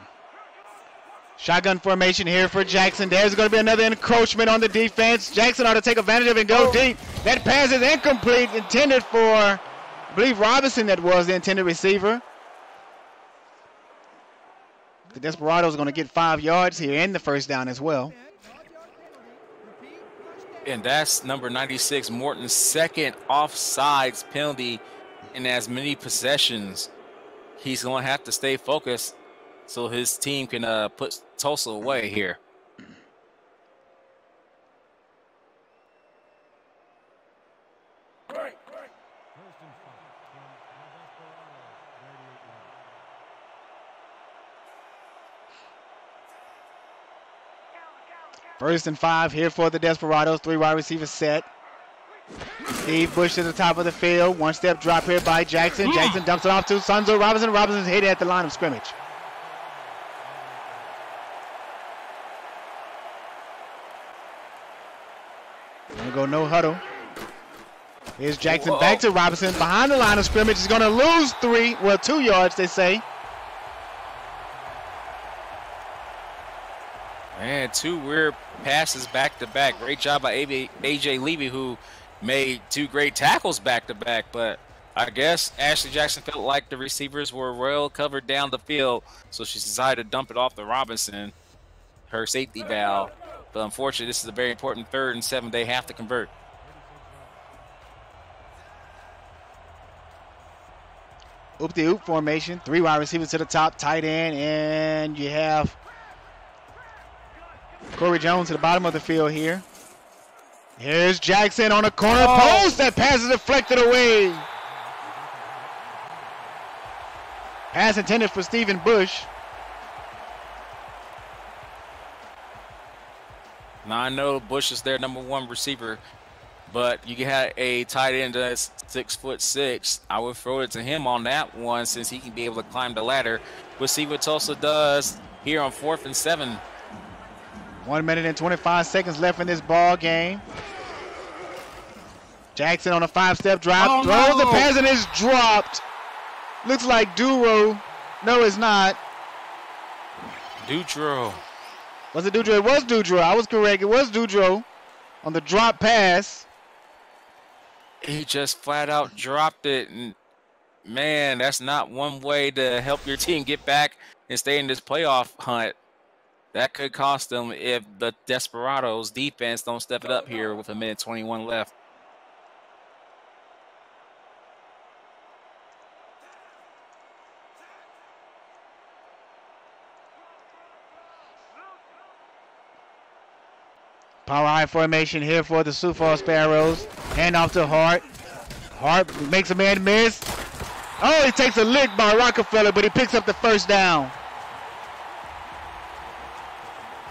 Shotgun formation here for Jackson. There's going to be another encroachment on the defense. Jackson ought to take advantage of it and go deep. That pass is incomplete, intended for, I believe, Robinson. That was the intended receiver. The Desperados are going to get 5 yards here and the first down as well. And that's number 96, Morton's second offsides penalty in as many possessions. He's going to have to stay focused so his team can put Tulsa away here. First and 5 here for the Desperados. 3 wide receivers set. Steve Bush to the top of the field. 1-step drop here by Jackson. Jackson dumps it off to Sanzo Robinson. Robinson's hit at the line of scrimmage. Gonna go no huddle. Here's Jackson back to Robinson behind the line of scrimmage. He's gonna lose 2 yards, they say. Man, 2 weird passes back to back. Great job by AJ Levy, who made 2 great tackles back to back. But I guess Ashley Jackson felt like the receivers were well covered down the field, so she decided to dump it off to Robinson, her safety valve. But unfortunately, this is a very important 3rd and 7 they have to convert. Oop-de-oop formation. 3 wide receivers to the top, tight end, and you have Corey Jones to the bottom of the field here. Here's Jackson on the corner post. That pass is deflected away. Pass intended for Stephen Bush. Now, I know Bush is their #1 receiver, but you have a tight end that's 6'6". I would throw it to him on that one since he can be able to climb the ladder. We'll see what Tulsa does here on 4th and 7. 1 minute and 25 seconds left in this ball game. Jackson on a 5-step drop. Throws the pass and it's dropped. Looks like Duro. No, it's not. Dudro. Was it Dudro? It was Dudro. I was correct. It was Dudro on the drop pass. He just flat out dropped it. And man, that's not one way to help your team get back and stay in this playoff hunt. That could cost them if the Desperados defense don't step it up here with 1:21 left. Power I formation here for the Sioux Falls Sparrows. Hand off to Hart. Hart makes a man miss. Oh, he takes a lick by Rockefeller, but he picks up the first down.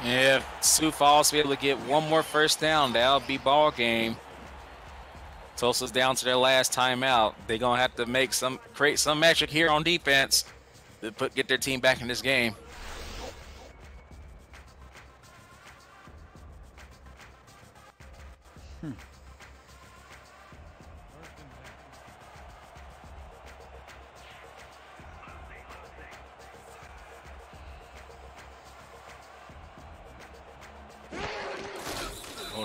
If Sioux Falls be able to get one more first down, that'll be ball game. Tulsa's down to their last timeout. They're gonna have to create some magic here on defense to get their team back in this game.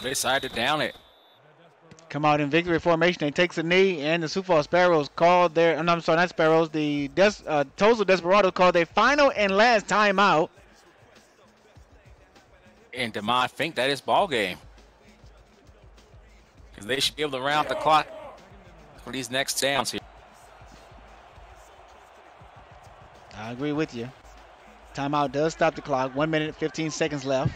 They decided to down it. Come out in victory formation. They takes a knee, and the Sioux Falls Sparrows called their. I'm sorry, not Sparrows. The Tulsa Desperados called their final and last timeout. And Demond, I think that is ball game, because they should be able to round the clock for these next downs here. I agree with you. Timeout does stop the clock. 1 minute, 15 seconds left.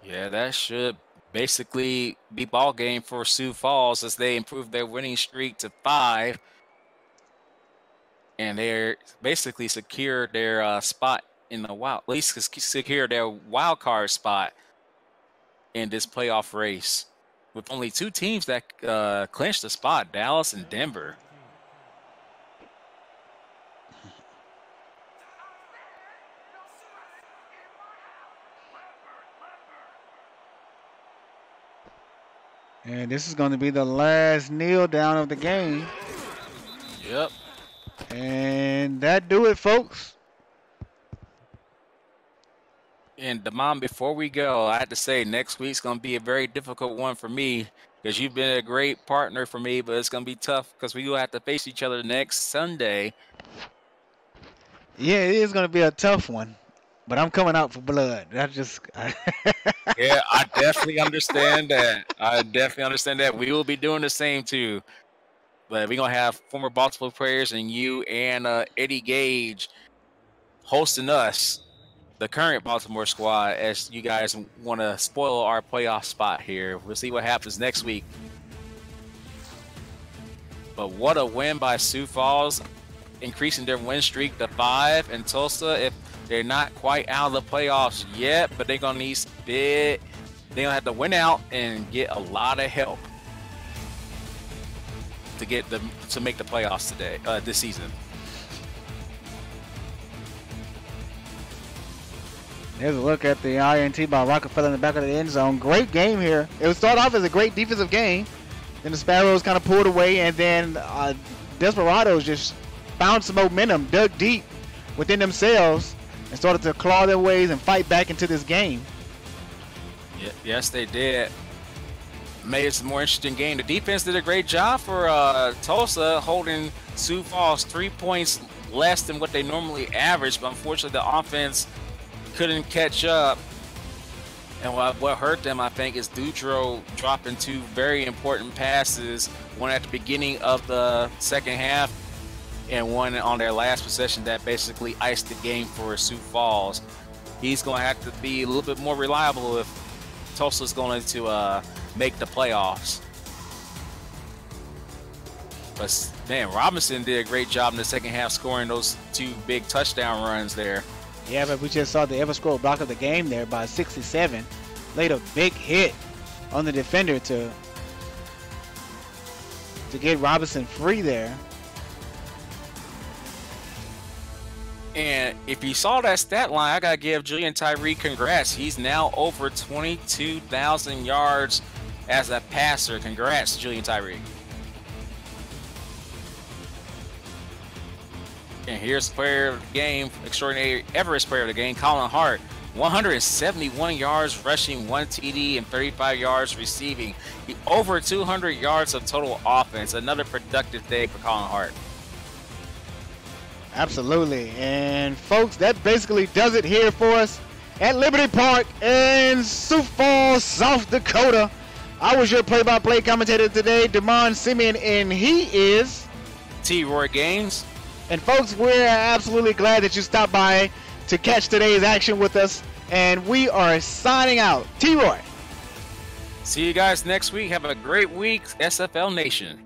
Yeah, that should basically be ball game for Sioux Falls as they improve their winning streak to 5. And they're basically secure their spot in the wild, at least secure their wild card spot in this playoff race, with only 2 teams that clinched the spot, Dallas and Denver. And this is going to be the last kneel down of the game. Yep. And that do it, folks. And Damon, before we go, I have to say next week's going to be a very difficult one for me because you've been a great partner for me, but it's going to be tough because we will have to face each other next Sunday. Yeah, it is going to be a tough one, but I'm coming out for blood. That's just... Yeah, I definitely understand that. We will be doing the same too. But we're going to have former Baltimore players and you and Eddie Gage hosting us, the current Baltimore squad, as you guys want to spoil our playoff spot here. We'll see what happens next week. But what a win by Sioux Falls, increasing their win streak to 5. And Tulsa, if they're not quite out of the playoffs yet, but they're going to need they're going to have to win out and get a lot of help to get them to make the playoffs today, this season. Here's a look at the INT by Rockefeller in the back of the end zone. Great game here. It would start off as a great defensive game. Then the Sparrows kind of pulled away, and then Desperados just found some momentum, dug deep within themselves, and started to claw their ways and fight back into this game. Yes, they did. Made it a more interesting game. The defense did a great job for Tulsa, holding Sioux Falls 3 points less than what they normally average, but unfortunately the offense couldn't catch up. And what hurt them, I think, is Dutro dropping 2 very important passes, one at the beginning of the second half and one on their last possession that basically iced the game for Sioux Falls. He's going to have to be a little bit more reliable if Tulsa's going to make the playoffs. But man, Robinson did a great job in the second half, scoring those 2 big touchdown runs there. Yeah, but we just saw the ever-scroll block of the game there by 67. Laid a big hit on the defender to get Robinson free there. And if you saw that stat line, I got to give Julian Tyree congrats. He's now over 22,000 yards as a passer. Congrats, Julian Tyree. And here's player of the game, extraordinary Everest player of the game, Colin Hart. 171 yards rushing, 1 TD, and 35 yards receiving. Over 200 yards of total offense. Another productive day for Colin Hart. Absolutely. And folks, that basically does it here for us at Liberty Park in Sioux Falls, South Dakota. I was your play-by-play commentator today, Damon Simeon, and he is T-Roy Gaines. And folks, we're absolutely glad that you stopped by to catch today's action with us. And we are signing out. T-Roy. See you guys next week. Have a great week, SFL Nation.